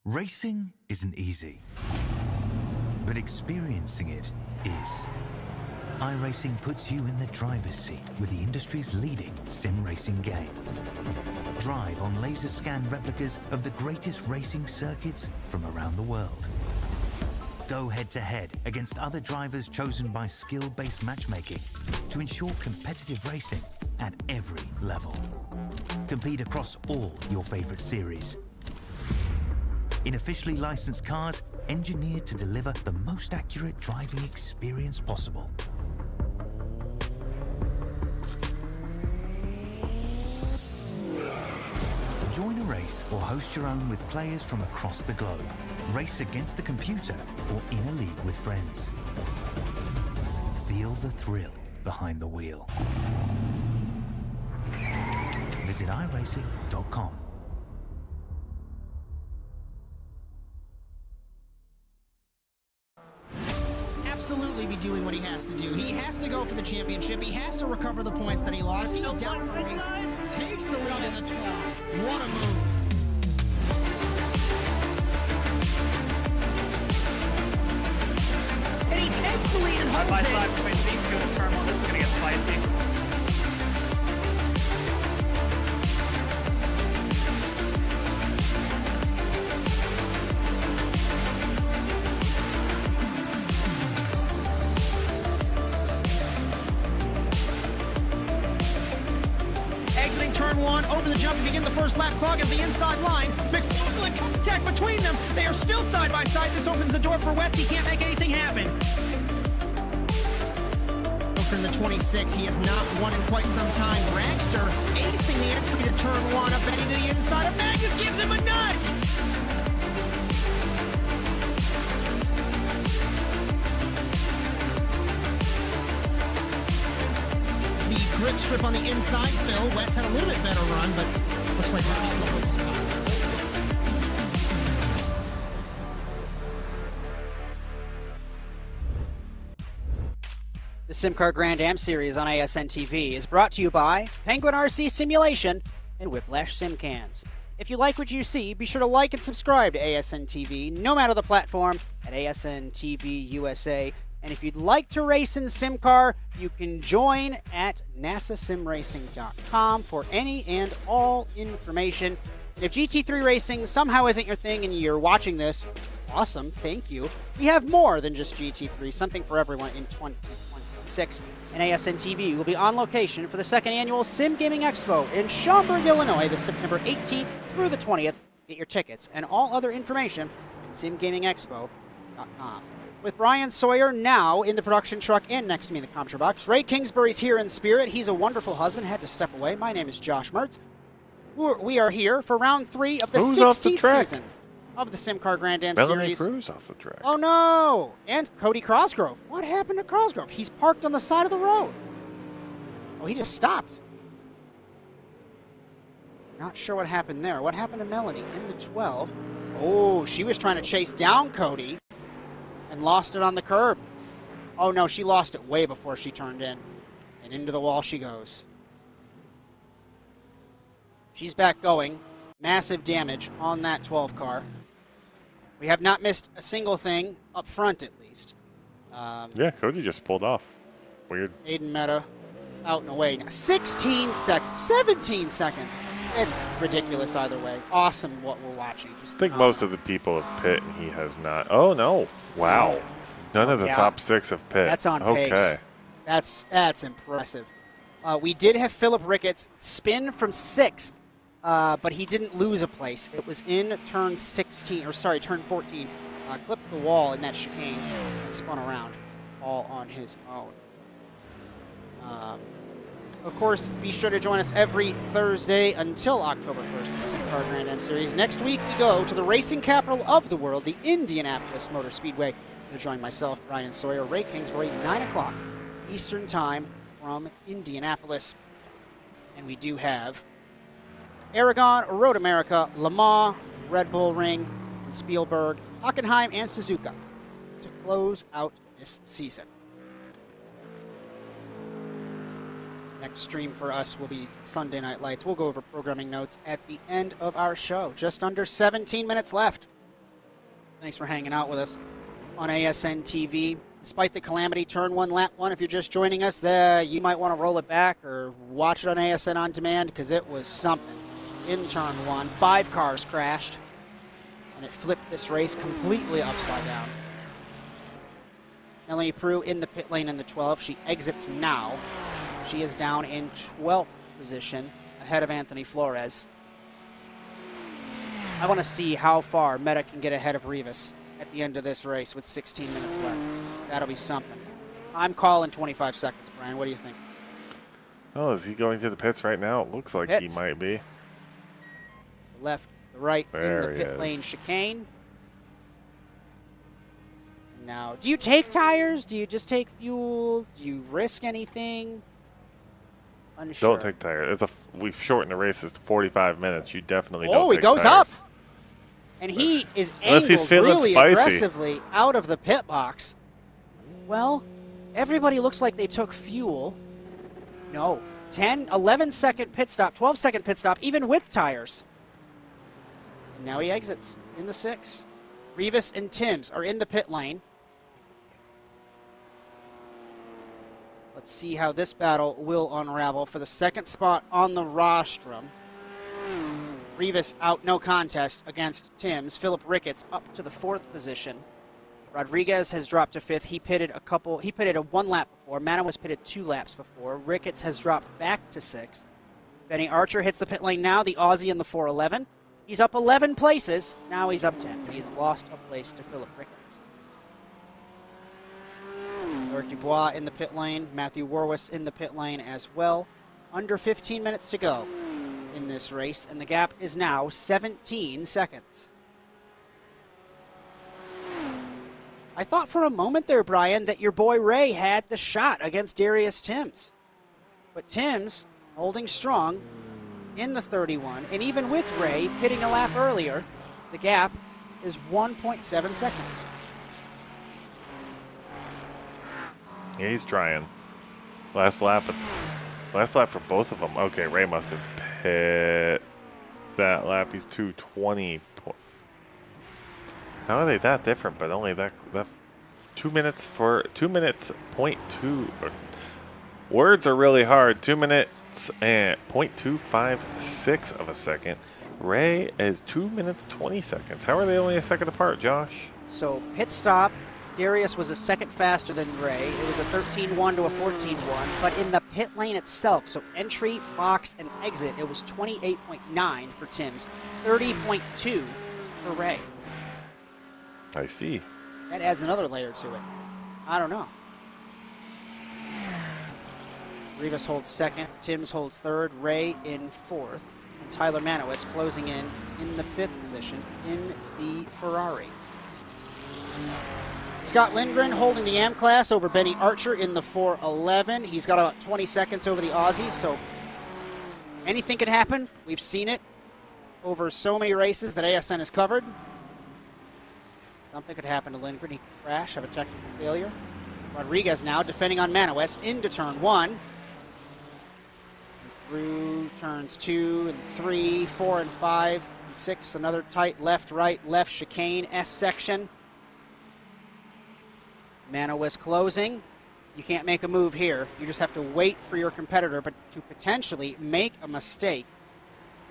Racing isn't easy, but experiencing it is. iRacing puts you in the driver's seat with the industry's leading sim racing game. Drive on laser scan replicas of the greatest racing circuits from around the world. Go head-to-head against other drivers chosen by skill-based matchmaking to ensure competitive racing at every level. Compete across all your favorite series. In officially licensed cars, engineered to deliver the most accurate driving experience possible. Join a race or host your own with players from across the globe. Race against the computer or in a league with friends. Feel the thrill behind the wheel. Visit iRacing.com. Absolutely be doing what he has to do. He has to go for the championship. He has to recover the points that he lost. He's down the race, takes the lead in the 12. What a move. And he takes the lead and holds By it. side between these two in the terminal, this is going to get spicy. Over the jump to begin the first lap, clogging the inside line. McLaughlin contact between them. They are still side by side. This opens the door for Wetz. He can't make anything happen. in the 26. He has not won in quite some time. Dragster acing the entry to turn one, up heading to the inside of Magnus, gives him a nudge. The grip strip on the inside, Phil. Wet's had a little bit better run, but looks like Ronnie's going to hold his spot. The SimCAR Grand-Am Series on ASN TV is brought to you by Penguin RC Simulation and Whiplash SimCams. If you like what you see, be sure to like and subscribe to ASN TV, no matter the platform, at ASN TV USA. And if you'd like to race in SimCAR, you can join at nasasimracing.com for any and all information. And if GT3 racing somehow isn't your thing and you're watching this, awesome, thank you. We have more than just GT3, something for everyone in 2026. And ASN TV will be on location for the second annual Sim Gaming Expo in Schaumburg, Illinois, this September 18th through the 20th. Get your tickets and all other information at simgamingexpo.com. With Bryan Sawyer now in the production truck and next to me in the commentary box. Ray Kingsbury's here in spirit. He's a wonderful husband, had to step away. My name is Josh Mertz. We are here for round 3 of the 16th season of the SimCAR Grand-Am Melanie Series. Cruz off the track. Oh no! And Cody Crossgrove. What happened to Crossgrove? He's parked on the side of the road. Oh, he just stopped. Not sure what happened there. What happened to Melanie in the 12? Oh, she was trying to chase down Cody and lost it on the curb. Oh no, she lost it way before she turned in. And into the wall she goes. She's back going. Massive damage on that 12 car. We have not missed a single thing up front, at least. Yeah, Cody just pulled off. Weird. Aiden Meta out and away. Now 16 seconds, 17 seconds. It's ridiculous either way. Awesome what we're watching. Just I think most of the people have pit, and he has not. Oh, no. Wow. None of the top 6 have pit. That's on okay. pace. That's impressive. We did have Philip Ricketts spin from 6th, but he didn't lose a place. It was in turn 14. Clipped the wall in that chicane and spun around all on his own. Of course, be sure to join us every Thursday until October 1st in the SimCAR Grand-Am Series. Next week, we go to the racing capital of the world, the Indianapolis Motor Speedway. You'll join myself, Bryan Sawyer, Ray Kingsbury, 9 o'clock Eastern Time from Indianapolis. And we do have Aragon, Road America, Le Mans, Red Bull Ring, and Spielberg, Hockenheim, and Suzuka to close out this season. Next stream for us will be Sunday Night Lights. We'll go over programming notes at the end of our show. Just under 17 minutes left. Thanks for hanging out with us on ASN TV. Despite the calamity, turn 1, lap 1. If you're just joining us, you might want to roll it back or watch it on ASN On Demand because it was something. In turn 1, 5 cars crashed, and it flipped this race completely upside down. Melanie Prue in the pit lane in the 12. She exits now. She is down in 12th position, ahead of Anthony Flores. I want to see how far Meta can get ahead of Rivas at the end of this race with 16 minutes left. That'll be something. I'm calling 25 seconds, Brian. What do you think? Oh, is he going to the pits right now? It looks like Pits. he might be. The left, the right, There in he the pit lane is. chicane. Now, do you take tires? Do you just take fuel? Do you risk anything? Unsure. Don't take tires. We've shortened the races to 45 minutes. You definitely don't Oh, he take goes tires. up. And he is Unless he's angled feeling really spicy. aggressively out of the pit box. Well, everybody looks like they took fuel. No. 10, 11-second pit stop, 12-second pit stop, even with tires. And now he exits in the 6. Rivas and Timms are in the pit lane. Let's see how this battle will unravel for the second spot on the rostrum. Rivas out no contest against Timms. Philip Ricketts up to the 4th position. Rodriguez has dropped to 5th. He pitted a 1 lap before. Manna was pitted 2 laps before. Ricketts has dropped back to 6th. Benny Archer hits the pit lane now, the Aussie in the 411. He's up 11 places. Now he's up 10. He's lost a place to Philip Ricketts. Eric Dubois in the pit lane, Matthew Warwis in the pit lane as well. Under 15 minutes to go in this race, and the gap is now 17 seconds. I thought for a moment there, Bryan, that your boy Ray had the shot against Darius Timms. But Timms holding strong in the 31, and even with Ray pitting a lap earlier, the gap is 1.7 seconds. Yeah, he's trying. Last lap for both of them. Okay, Ray must have hit that lap. He's 2:20. How are they that different? But only that 2 minutes for 2 minutes point two. Words are really hard. 2 minutes and 0.256 of a second. Ray is 2 minutes 20 seconds. How are they only a second apart, Josh? So pit stop, Darius was a second faster than Ray. It was a 13.1 to a 14.1, but in the pit lane itself, so entry, box, and exit, it was 28.9 for Timms, 30.2 for Ray. I see. That adds another layer to it. I don't know. Rivas holds second, Timms holds third, Ray in fourth, and Tyler Manowis closing in the fifth position in the Ferrari. Scott Lindgren holding the AM class over Benny Archer in the 411. He's got about 20 seconds over the Aussies, so anything can happen. We've seen it over so many races that ASN has covered. Something could happen to Lindgren. He could crash, have a technical failure. Rodriguez now defending on Manowis into turn 1. And through turns 2 and 3, 4 and 5 and 6. Another tight left, right, left chicane S section. Manowis closing. You can't make a move here. You just have to wait for your competitor but to potentially make a mistake.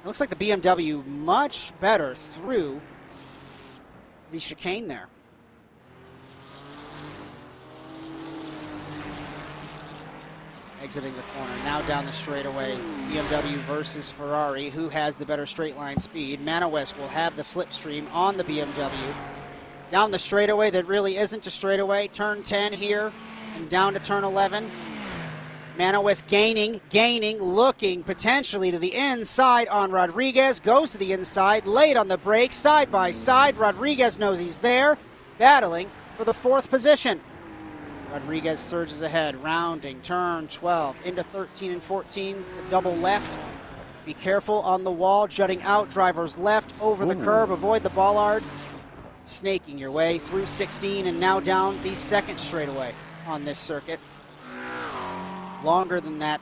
It looks like the BMW much better through the chicane there. Exiting the corner, now down the straightaway. BMW versus Ferrari. Who has the better straight line speed? Manowis will have the slipstream on the BMW. Down the straightaway that really isn't a straightaway. Turn 10 here and down to turn 11. Manowis gaining, looking potentially to the inside on Rodriguez. Goes to the inside, late on the brakes, side by side. Rodriguez knows he's there, battling for the fourth position. Rodriguez surges ahead, rounding, turn 12, into 13 and 14, the double left. Be careful on the wall, jutting out, driver's left, over the curb, avoid the bollard. Snaking your way through 16 and now down the second straightaway on this circuit. Longer than that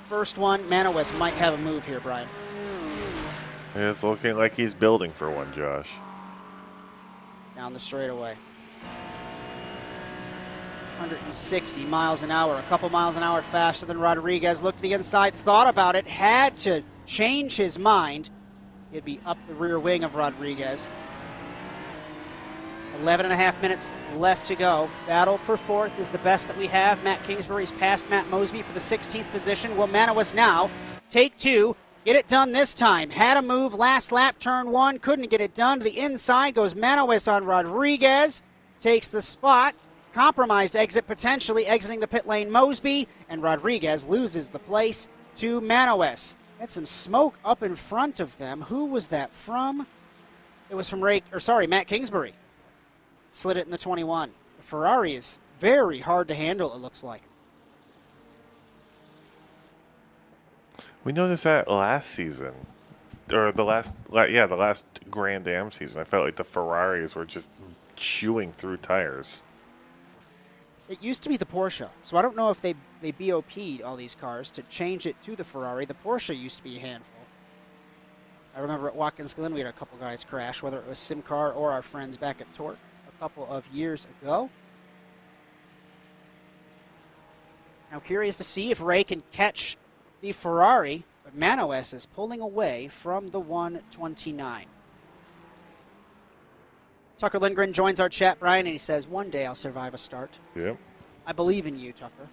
first one. Manowis might have a move here, Bryan. It's looking like he's building for one, Josh. Down the straightaway. 160 miles an hour, a couple miles an hour faster than Rodriguez. Looked to the inside, thought about it, had to change his mind. It'd be up the rear wing of Rodriguez. 11 and a half minutes left to go. Battle for fourth is the best that we have. Matt Kingsbury's passed Matt Mosby for the 16th position. Will Manowis now take two, get it done this time. Had a move last lap, turn 1, couldn't get it done. To the inside goes Manowis on Rodriguez. Takes the spot. Compromised exit, potentially exiting the pit lane Mosby, and Rodriguez loses the place to Manowis. Had some smoke up in front of them. Who was that from? It was from Matt Kingsbury. Slid it in the 21. The Ferrari is very hard to handle, it looks like. We noticed that last season, or the last Grand-Am season. I felt like the Ferraris were just chewing through tires. It used to be the Porsche, so I don't know if they BOP'd all these cars to change it to the Ferrari. The Porsche used to be a handful. I remember at Watkins Glen we had a couple guys crash, whether it was SimCAR or our friends back at Torque a couple of years ago. Now curious to see if Ray can catch the Ferrari, but Manowis is pulling away from the 129. Tucker Lindgren joins our chat, Bryan, and he says, "One day I'll survive a start." Yep. I believe in you, Tucker.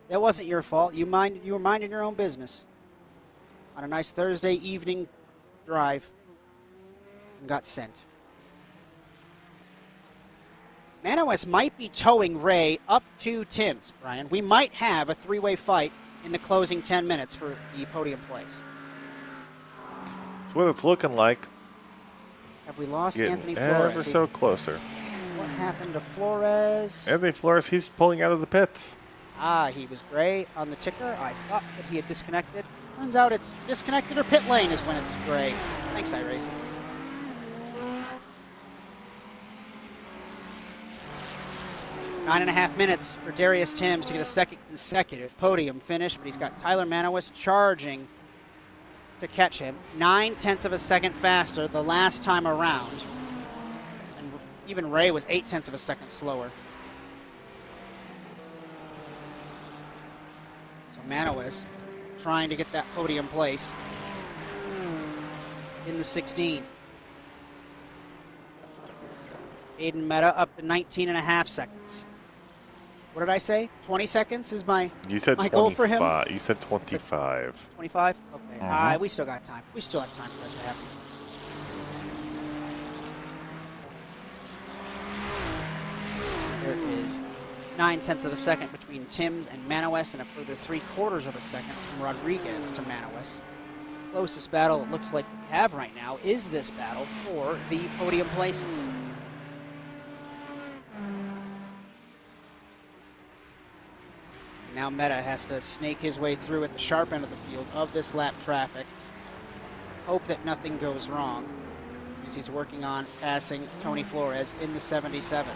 That wasn't your fault. You were minding your own business on a nice Thursday evening drive and got sent. Manawis might be towing Ray up to Tim's, Brian. We might have a three-way fight in the closing 10 minutes for the podium place. That's what it's looking like. Have we lost Getting Anthony Flores? ever so closer. What happened to Flores? Anthony Flores, he's pulling out of the pits. He was gray on the ticker. I thought that he had disconnected. Turns out it's disconnected or pit lane is when it's gray. Thanks, iRacing. Nine and a half minutes for Darius Timms to get a second consecutive podium finish, but he's got Tyler Manawis charging to catch him. 9/10 of a second faster the last time around. And even Ray was 8/10 of a second slower. So Manawis trying to get that podium place in the 16. Aiden Meta up to 19 and a half seconds. What did I say? 20 seconds is my goal for him? You said 25. 25? Okay. We still got time. We still have time for that to happen. There is 9/10 of a second between Timms and Manawis and a further 3/4 of a second from Rodriguez to Manawis. Closest battle it looks like we have right now is this battle for the podium places. Now Meta has to snake his way through at the sharp end of the field of this lap traffic. Hope that nothing goes wrong as he's working on passing Tony Flores in the 77.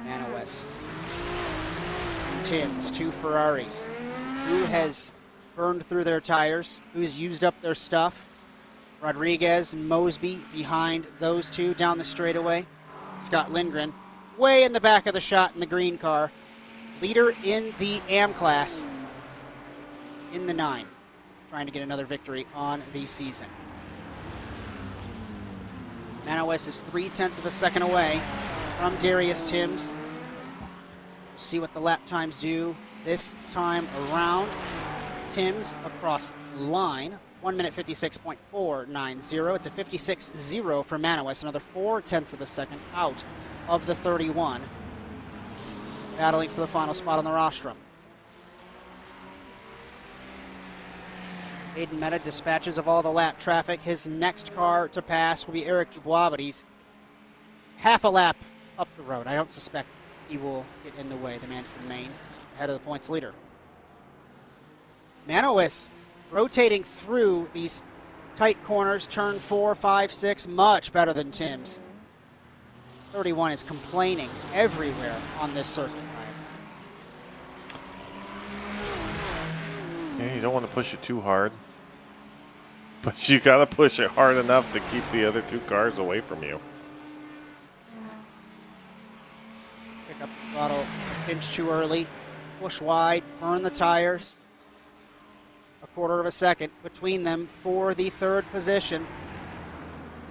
Manawis and Timms, two Ferraris. Who has burned through their tires? Who's used up their stuff? Rodriguez and Mosby behind those two down the straightaway. Scott Lindgren way in the back of the shot in the green car. Leader in the AM class in the 9. Trying to get another victory on the season. Manawis is 3/10 of a second away from Darius Timms. See what the lap times do this time around. Timms across the line. 1 minute 56.490. It's a 56.0 for Manawis. Another 4/10 of a second out of the 31. Battling for the final spot on the rostrum. Aiden Meta dispatches of all the lap traffic. His next car to pass will be Eric Dubois, but he's half a lap up the road. I don't suspect he will get in the way, the man from Maine, ahead of the points leader. Manawis rotating through these tight corners, turn 4, 5, 6, much better than Timms. 31 is complaining everywhere on this circuit. Yeah, you don't want to push it too hard. But you got to push it hard enough to keep the other two cars away from you. Pick up the throttle a pinch too early. Push wide, burn the tires. 1/4 of a second between them for the 3rd position.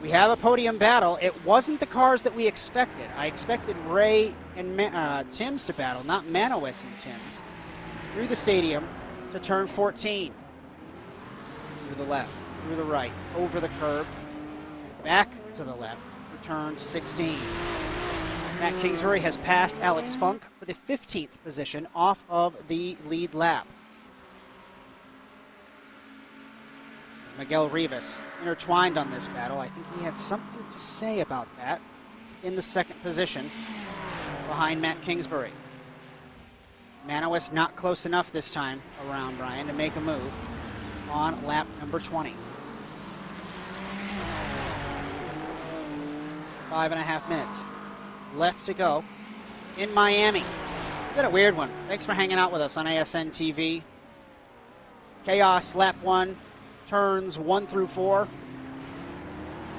We have a podium battle. It wasn't the cars that we expected. I expected Ray and Timms to battle, not Manawis and Timms. Through the stadium to turn 14. Through the left, through the right, over the curb, back to the left for turn 16. Matt Kingsbury has passed Alex Funk for the 15th position off of the lead lap. Miguel Rivas intertwined on this battle. I think he had something to say about that in the 2nd position behind Matt Kingsbury. Manawis not close enough this time around, Bryan, to make a move on lap number 20. 5.5 minutes left to go in Miami. It's been a weird one. Thanks for hanging out with us on ASN TV. Chaos lap 1. Turns 1 through 4.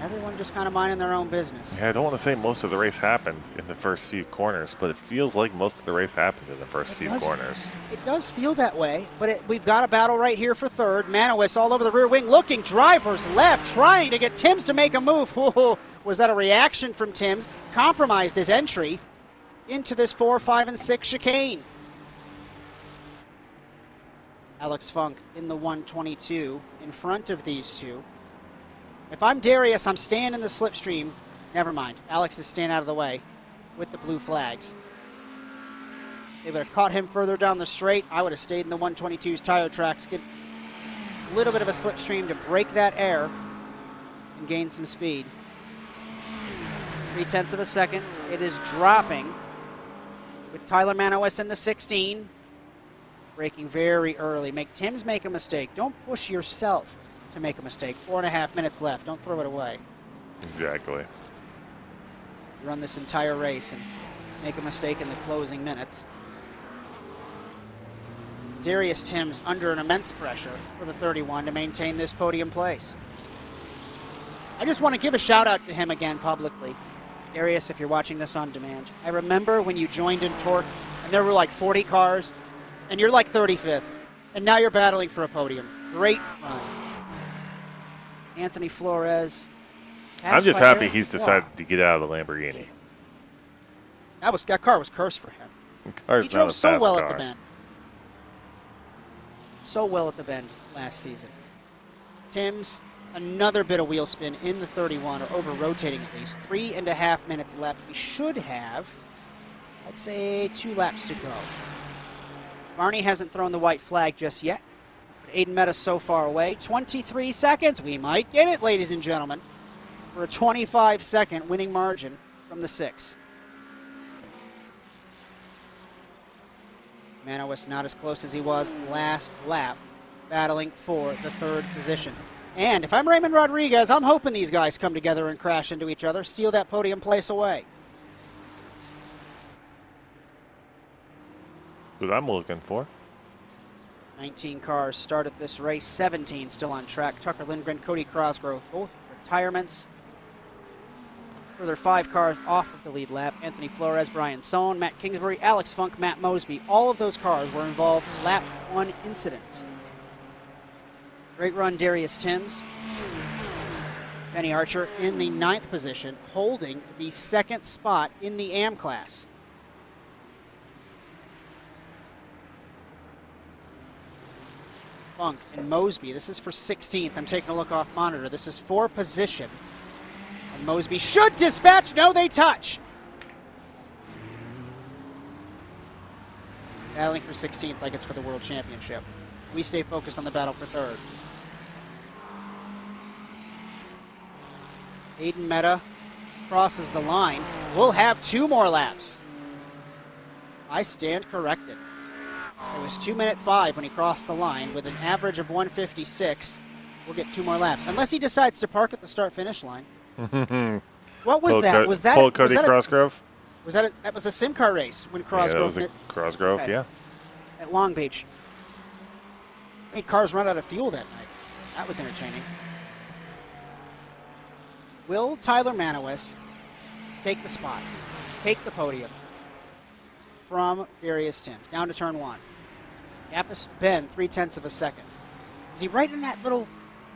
Everyone just kind of minding their own business. Yeah, I don't want to say most of the race happened in the first few corners, but it feels like most of the race happened in the first few corners. It does feel that way, but we've got a battle right here for 3rd. Manawis all over the rear wing, looking drivers left, trying to get Timms to make a move. Whoa, was that a reaction from Timms? Compromised his entry into this 4, 5, and 6 chicane. Alex Funk in the 122 in front of these two. If I'm Darius, I'm staying in the slipstream. Never mind. Alex is staying out of the way with the blue flags. They would have caught him further down the straight. I would have stayed in the 122's tire tracks, get a little bit of a slipstream to break that air and gain some speed. 0.3 of a second. It is dropping with Tyler Manowis in the 16. Braking very early. Make Timms make a mistake. Don't push yourself to make a mistake. 4.5 minutes left. Don't throw it away. Exactly. Run this entire race and make a mistake in the closing minutes. Darius Timms under an immense pressure for the 31 to maintain this podium place. I just want to give a shout out to him again publicly. Darius, if you're watching this on demand, I remember when you joined in Torque and there were like 40 cars and you're like 35th and now you're battling for a podium. Great run. Anthony Flores. I'm just happy he's decided to get out of the Lamborghini. That car was cursed for him. Car's He drove not a so fast well car. at the bend. So well at the bend last season. Timms, another bit of wheel spin in the 31, or over rotating at least. 3.5 minutes left. We should have, let's say, 2 laps to go. Barney hasn't thrown the white flag just yet. But Aiden Meta's so far away. 23 seconds. We might get it, ladies and gentlemen, for a 25-second winning margin from the 6. Manowis not as close as he was last lap, battling for the 3rd position. And if I'm Raymond Rodriguez, I'm hoping these guys come together and crash into each other, steal that podium place away. What I'm looking for. 19 cars started this race, 17 still on track. Tucker Lindgren, Cody Crosgrove, both retirements. Further 5 cars off of the lead lap. Anthony Flores, Bryan Sohn, Matt Kingsbury, Alex Funk, Matt Mosby. All of those cars were involved in lap 1 incidents. Great run, Darius Timms. Benny Archer in the 9th position, holding the 2nd spot in the AM class. Funk and Mosby, this is for 16th. I'm taking a look off monitor. This is for position. And Mosby should dispatch. No, they touch. Battling for 16th like it's for the World Championship. We stay focused on the battle for 3rd. Aiden Meta crosses the line. We'll have 2 more laps. I stand corrected. It was 2:05 when he crossed the line with an average of 1:56. We'll get 2 more laps. Unless he decides to park at the start-finish line. What was that? Was that Cody Crosgrove? That was the SimCAR race when Crosgrove Crosgrove, yeah. At Long Beach. Made cars run out of fuel that night. That was entertaining. Will Tyler Manowis take the spot, take the podium from Darius Timms down to turn 1? Gap has been 0.3 of a second. Is he right in that little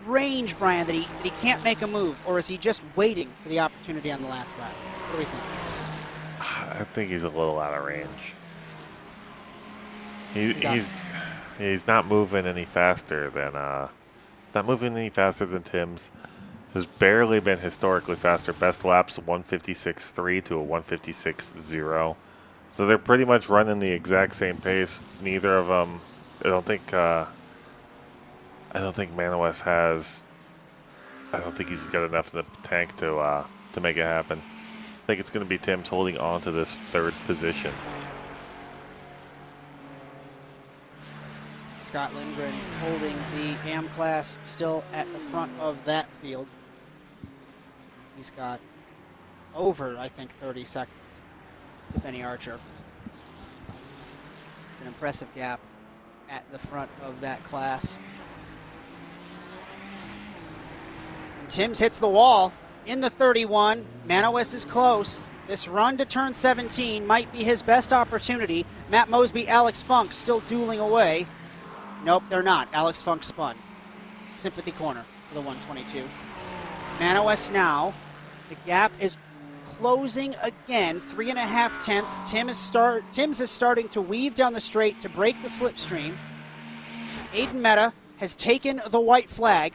range, Brian, that he can't make a move, or is he just waiting for the opportunity on the last lap? What do we think? I think he's a little out of range. He's not moving any faster than Timms. Has barely been historically faster. Best laps 156.3 to a 156.0. So they're pretty much running the exact same pace. Neither of them. I don't think Manowis has. I don't think he's got enough in the tank to make it happen. I think it's going to be Timms holding on to this 3rd position. Scott Lindgren holding the AM class still at the front of that field. He's got over, I think, 30 seconds to Benny Archer. It's an impressive gap at the front of that class. And Timms hits the wall in the 31. Manowis is close. This run to turn 17 might be his best opportunity. Matt Mosby, Alex Funk still dueling away. Nope, they're not. Alex Funk spun. Sympathy corner for the 122. Manowis now. The gap is closing again. 3.5 tenths. Timms is starting to weave down the straight to break the slipstream. Aiden Meta has taken the white flag,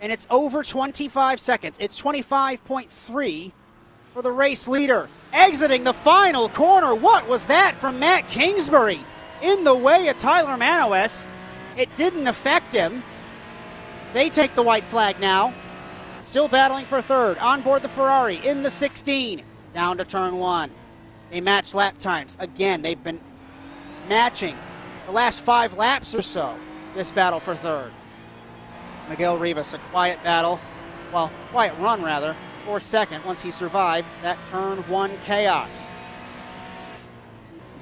and it's over 25 seconds. It's 25.3 for the race leader. Exiting the final corner. What was that from Matt Kingsbury? In the way of Tyler Manowes. It didn't affect him. They take the white flag now. Still battling for third. On board the Ferrari in the 16. Down to turn 1. They match lap times. Again, they've been matching the last 5 laps or so, this battle for third. Miguel Rivas, a quiet battle. Well, quiet run, rather, for second once he survived that turn 1 chaos.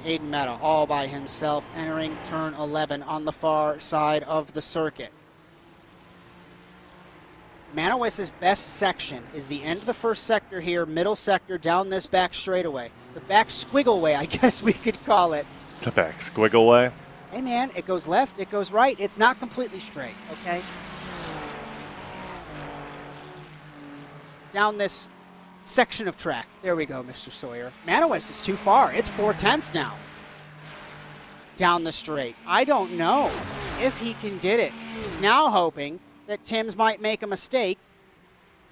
Aiden Meta all by himself entering turn 11 on the far side of the circuit. Manowes' best section is the end of the first sector here, middle sector down this back straightaway. The back squiggle way, I guess we could call it. The back squiggle way. Hey man, it goes left, it goes right. It's not completely straight, okay? Down this section of track. There we go, Mr. Sawyer. Manowes is too far. It's 4/10 now. Down the straight. I don't know if he can get it. He's now hoping that Timms might make a mistake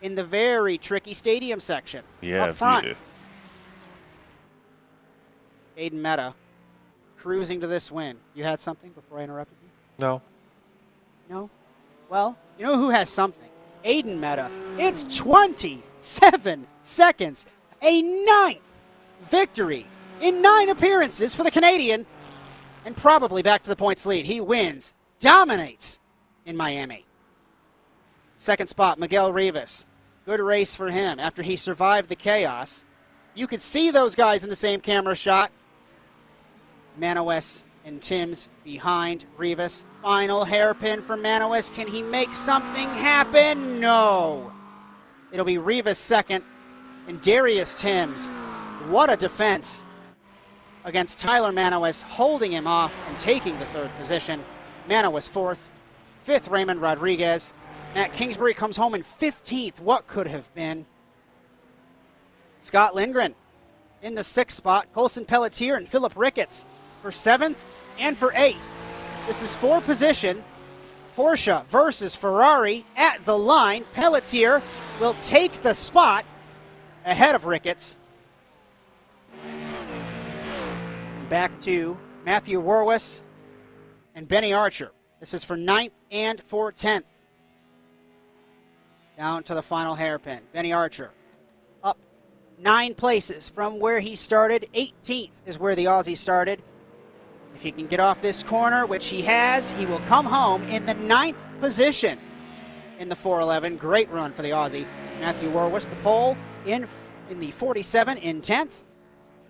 in the very tricky stadium section. Yeah, up front. if Aiden Meta cruising to this win. You had something before I interrupted you? no. No? Well, you know who has something? Aiden Meta. It's 27 seconds. A 9th victory in 9 appearances for the Canadian. And probably back to the points lead. He wins, dominates in Miami. Second spot, Miguel Rivas. Good race for him after he survived the chaos. You could see those guys in the same camera shot. Manowes and Timms behind Rivas. Final hairpin for Manowes. Can he make something happen? No. It'll be Rivas second and Darius Timms. What a defense against Tyler Manowes, holding him off and taking the third position. Manowes fourth. Fifth, Raymond Rodriguez. Matt Kingsbury comes home in 15th. What could have been? Scott Lindgren in the 6th spot. Colson Pelletier and Philip Ricketts for 7th and for 8th. This is 4 position. Porsche versus Ferrari at the line. Pelletier will take the spot ahead of Ricketts. Back to Matthew Warwis and Benny Archer. This is for 9th and for 10th. Down to the final hairpin. Benny Archer up 9 places from where he started. 18th is where the Aussie started. If he can get off this corner, which he has, he will come home in the 9th position in the 411. Great run for the Aussie. Matthew Warwis, the pole in the 47 in 10th.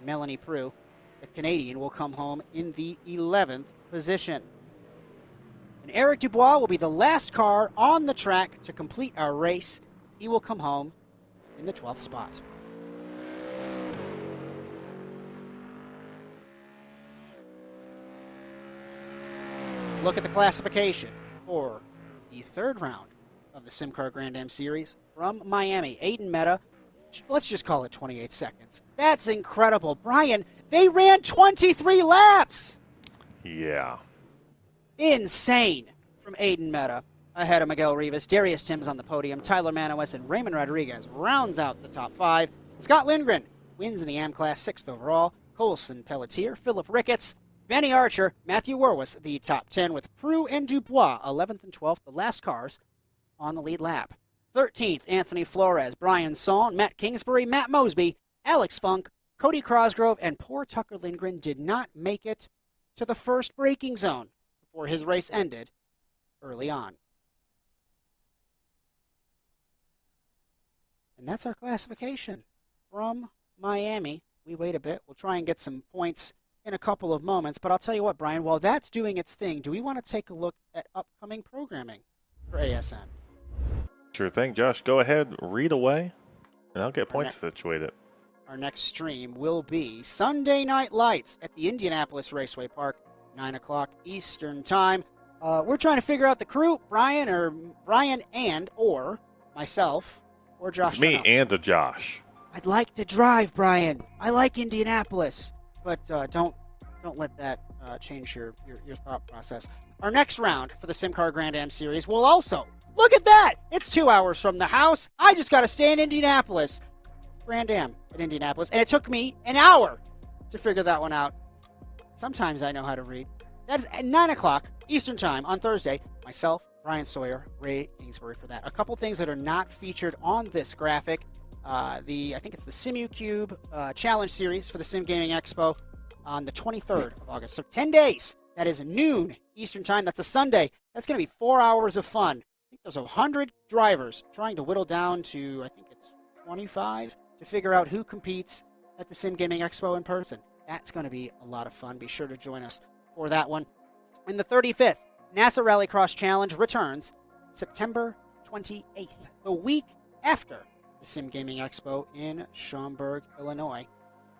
Melanie Prue, the Canadian, will come home in the 11th position. And Eric Dubois will be the last car on the track to complete our race. He will come home in the 12th spot. Look at the classification for the third round of the SimCAR Grand-Am Series from Miami. Aiden Meta, let's just call it 28 seconds. That's incredible. Bryan, they ran 23 laps. Yeah. Insane from Aiden Meta ahead of Miguel Rivas. Darius Timms on the podium. Tyler Manowes and Raymond Rodriguez rounds out the top 5. Scott Lindgren wins in the AM class, 6th overall. Colson Pelletier, Philip Ricketts, Benny Archer, Matthew Warwis, the top 10 with Prue and Dubois, 11th and 12th, the last cars on the lead lap. 13th, Anthony Flores, Bryan Saul, Matt Kingsbury, Matt Mosby, Alex Funk, Cody Crosgrove, and poor Tucker Lindgren did not make it to the first braking zone before his race ended early on. And that's our classification from Miami. We wait a bit. We'll try and get some points in a couple of moments. But I'll tell you what, Bryan, while that's doing its thing, do we want to take a look at upcoming programming for ASN? Sure thing, Josh. Go ahead, read away, and I'll get points situated. Our next stream will be Sunday Night Lights at the Indianapolis Raceway Park, 9 o'clock Eastern Time. We're trying to figure out the crew, Bryan and or myself or Josh. It's me Chanel. and a Josh. I'd like to drive, Bryan. I like Indianapolis, but don't let that change your thought process. Our next round for the SimCAR Grand-Am Series will also, look at that! It's 2 hours from the house. I just got to stay in Indianapolis. Grand-Am in Indianapolis. And it took me an hour to figure that one out. Sometimes I know how to read. That is at 9 o'clock Eastern Time on Thursday. Myself, Bryan Sawyer, Ray Kingsbury for that. A couple things that are not featured on this graphic. I think it's the SimuCube Challenge Series for the Sim Gaming Expo on the 23rd of August. So 10 days. That is noon Eastern Time. That's a Sunday. That's going to be 4 hours of fun. I think there's 100 drivers trying to whittle down to, I think it's 25, to figure out who competes at the Sim Gaming Expo in person. That's going to be a lot of fun. Be sure to join us for that one. And the 35th NASA Rallycross Challenge returns September 28th, the week after the Sim Gaming Expo in Schaumburg, Illinois.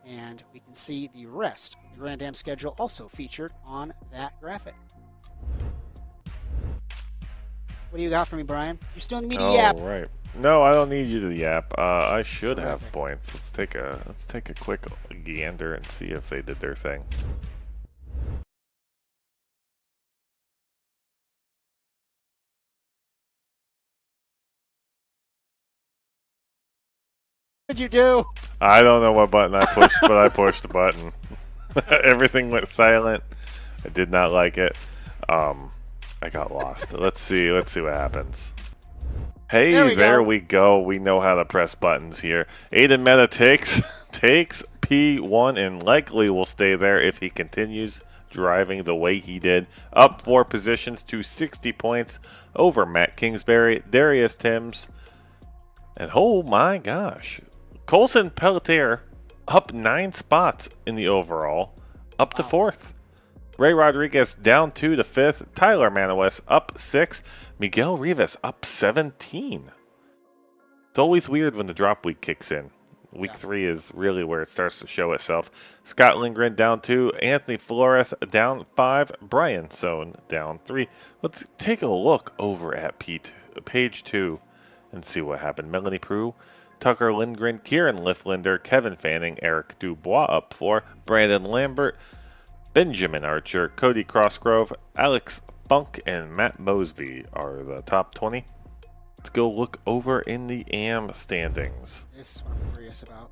And we can see the rest of the Grand-Am schedule also featured on that graphic. What do you got for me, Bryan? You still need me to yap? Right. No, I don't need you to yap. I should have Terrific. points. Let's take a quick gander and see if they did their thing. What did you do? I don't know what button I pushed, but I pushed the button. Everything went silent. I did not like it. I got lost. Let's see what happens. Hey, there we go. We know how to press buttons here. Aiden Meta takes P1 and likely will stay there if he continues driving the way he did. Up 4 positions to 60 points over Matt Kingsbury, Darius Timms, and oh my gosh, Colson Pelletier up 9 spots in the overall, up to 4th. Ray Rodriguez down 2 to 5th. Tyler Manowes up 6. Miguel Rivas up 17. It's always weird when the drop week kicks in. Week 3 is really where it starts to show itself. Scott Lindgren down 2. Anthony Flores down 5. Bryan Sohn down 3. Let's take a look over at page 2 and see what happened. Melanie Prue, Tucker Lindgren, Kieran Lifflander, Kevin Fanning, Eric Dubois up 4. Brandon Lambert, Benjamin Archer, Cody Crossgrove, Alex Funk, and Matt Mosby are the top 20. Let's go look over in the AM standings. This is what I'm curious about.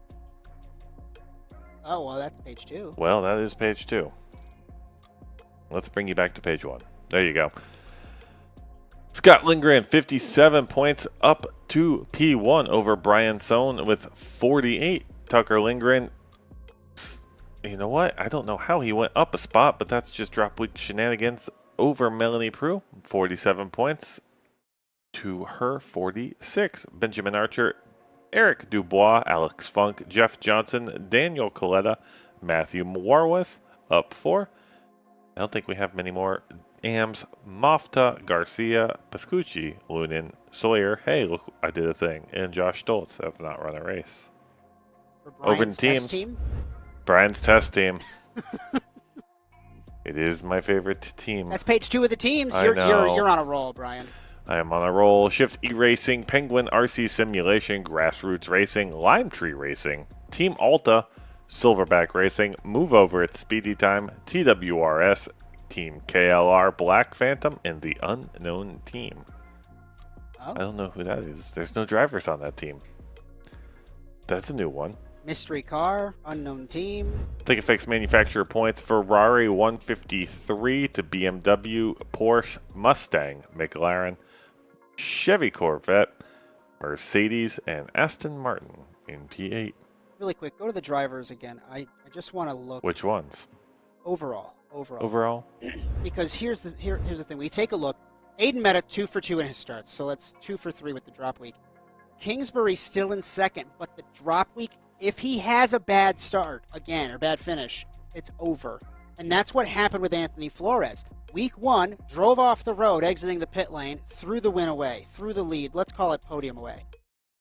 Oh, well, that's page 2. Well, that is page 2. Let's bring you back to page 1. There you go. Scott Lindgren, 57 points, up to P1 over Bryan Sohn with 48. Tucker Lindgren, you know what? I don't know how he went up a spot, but that's just drop week shenanigans over Melanie Prue. 47 points to her 46. Benjamin Archer, Eric Dubois, Alex Funk, Jeff Johnson, Daniel Coletta, Matthew Warwas up 4. I don't think we have many more. Ams, Mofta, Garcia, Pascucci, Lunin, Sawyer. Hey, look, I did a thing. And Josh Stoltz have not run a race. Over in teams. Team? Brian's test team. It is my favorite team. That's page 2 of the teams. I You're know. you're on a roll, Bryan. I am on a roll. Shift E-Racing, Penguin RC Simulation, Grassroots Racing, Lime Tree Racing, Team Alta, Silverback Racing, Move Over at Speedy Time, TWRS, Team KLR, Black Phantom, and the Unknown Team. Oh. I don't know who that is. There's no drivers on that team. That's a new one. Mystery car, unknown team. Take Effects manufacturer points: Ferrari 153 to BMW, Porsche, Mustang, McLaren, Chevy Corvette, Mercedes, and Aston Martin in P8. Really quick, go to the drivers again. I just want to look Which ones? overall. Overall? Because here's the thing. We take a look. Aiden Meta 2 for 2 in his starts, so that's 2 for 3 with the drop week. Kingsbury still in second, but the drop week, if he has a bad start again or bad finish, it's over. And that's what happened with Anthony Flores. Week 1, drove off the road, exiting the pit lane, threw the win away, threw the lead, let's call it podium away,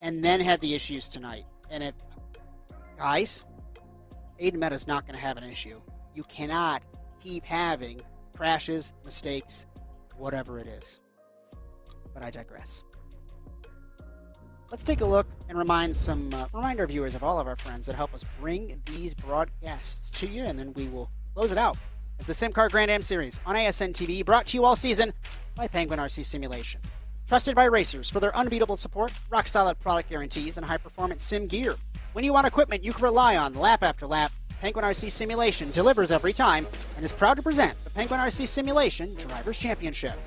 and then had the issues tonight. And guys, Aiden Meta's not going to have an issue. You cannot keep having crashes, mistakes, whatever it is. But I digress. Let's take a look and remind our viewers of all of our friends that help us bring these broadcasts to you, and then we will close it out is the SimCAR Grand-Am Series on ASN TV, brought to you all season by Penguin RC Simulation. Trusted by racers for their unbeatable support, rock-solid product guarantees, and high-performance sim gear. When you want equipment you can rely on lap after lap, Penguin RC Simulation delivers every time and is proud to present the Penguin RC Simulation Drivers' Championship.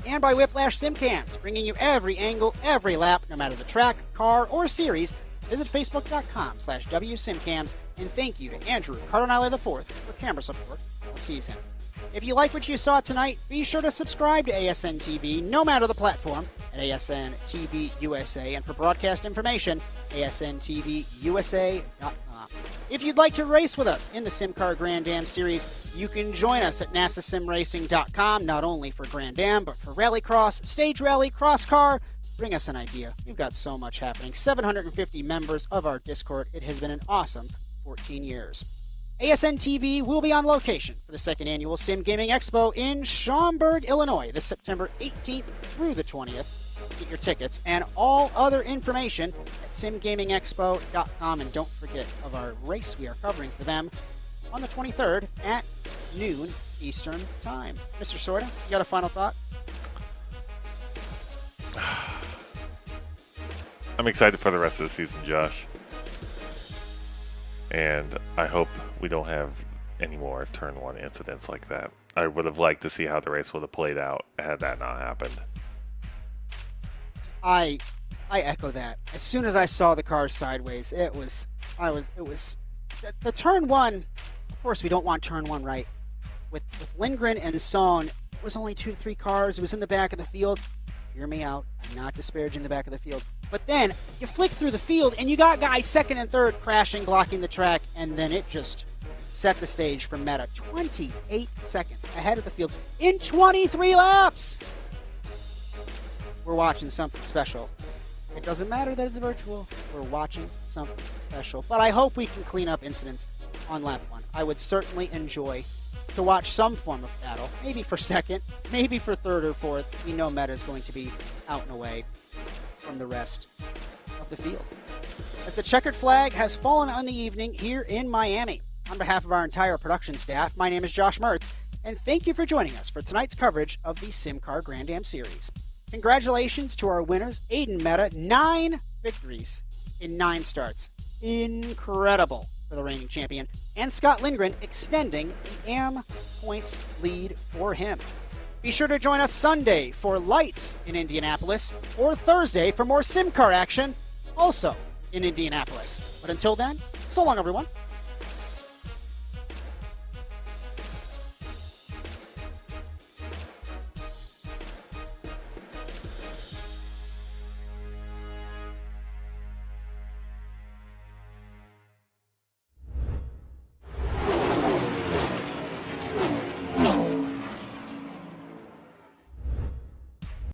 And by Whiplash SimCams, bringing you every angle, every lap, no matter the track, car, or series. Visit facebook.com/WSimCams, and thank you to Andrew Cardinale IV for camera support all season. If you like what you saw tonight, be sure to subscribe to ASN TV, no matter the platform, at ASN TV USA, and for broadcast information, ASNTVUSA.com. If you'd like to race with us in the SimCAR Grand-Am Series, you can join us at NASASimRacing.com, not only for Grand-Am, but for Rallycross, Stage Rally, Cross Car. Bring us an idea. We've got so much happening. 750 members of our Discord. It has been an awesome 14 years. ASN TV will be on location for the second annual Sim Gaming Expo in Schaumburg, Illinois, this September 18th through the 20th. Get your tickets and all other information at simgamingexpo.com. And don't forget of our race we are covering for them on the 23rd at noon Eastern Time. Mr. Sawyer, you got a final thought? I'm excited for the rest of the season, Josh. And I hope we don't have any more turn one incidents like that. I would have liked to see how the race would have played out had that not happened. I echo that. As soon as I saw the cars sideways, it was the turn one. Of course, we don't want turn one right. With Lindgren and Sohn, it was only 2 to 3 cars. It was in the back of the field. Hear me out. I'm not disparaging the back of the field. But then you flick through the field and you got guys second and third crashing, blocking the track, and then it just set the stage for Meta. 28 seconds ahead of the field in 23 laps. We're watching something special. It doesn't matter that it's virtual. We're watching something special. But I hope we can clean up incidents on lap 1. I would certainly enjoy to watch some form of battle, maybe for second, maybe for third or fourth. We know Meta is going to be out and away from the rest of the field. As the checkered flag has fallen on the evening here in Miami. On behalf of our entire production staff, my name is Josh Mertz, and thank you for joining us for tonight's coverage of the SimCAR Grand-Am Series. Congratulations to our winners, Aiden Meta, 9 victories in 9 starts. Incredible for the reigning champion. And Scott Lindgren extending the AM points lead for him. Be sure to join us Sunday for Lights in Indianapolis, or Thursday for more SimCAR action, also in Indianapolis. But until then, so long everyone.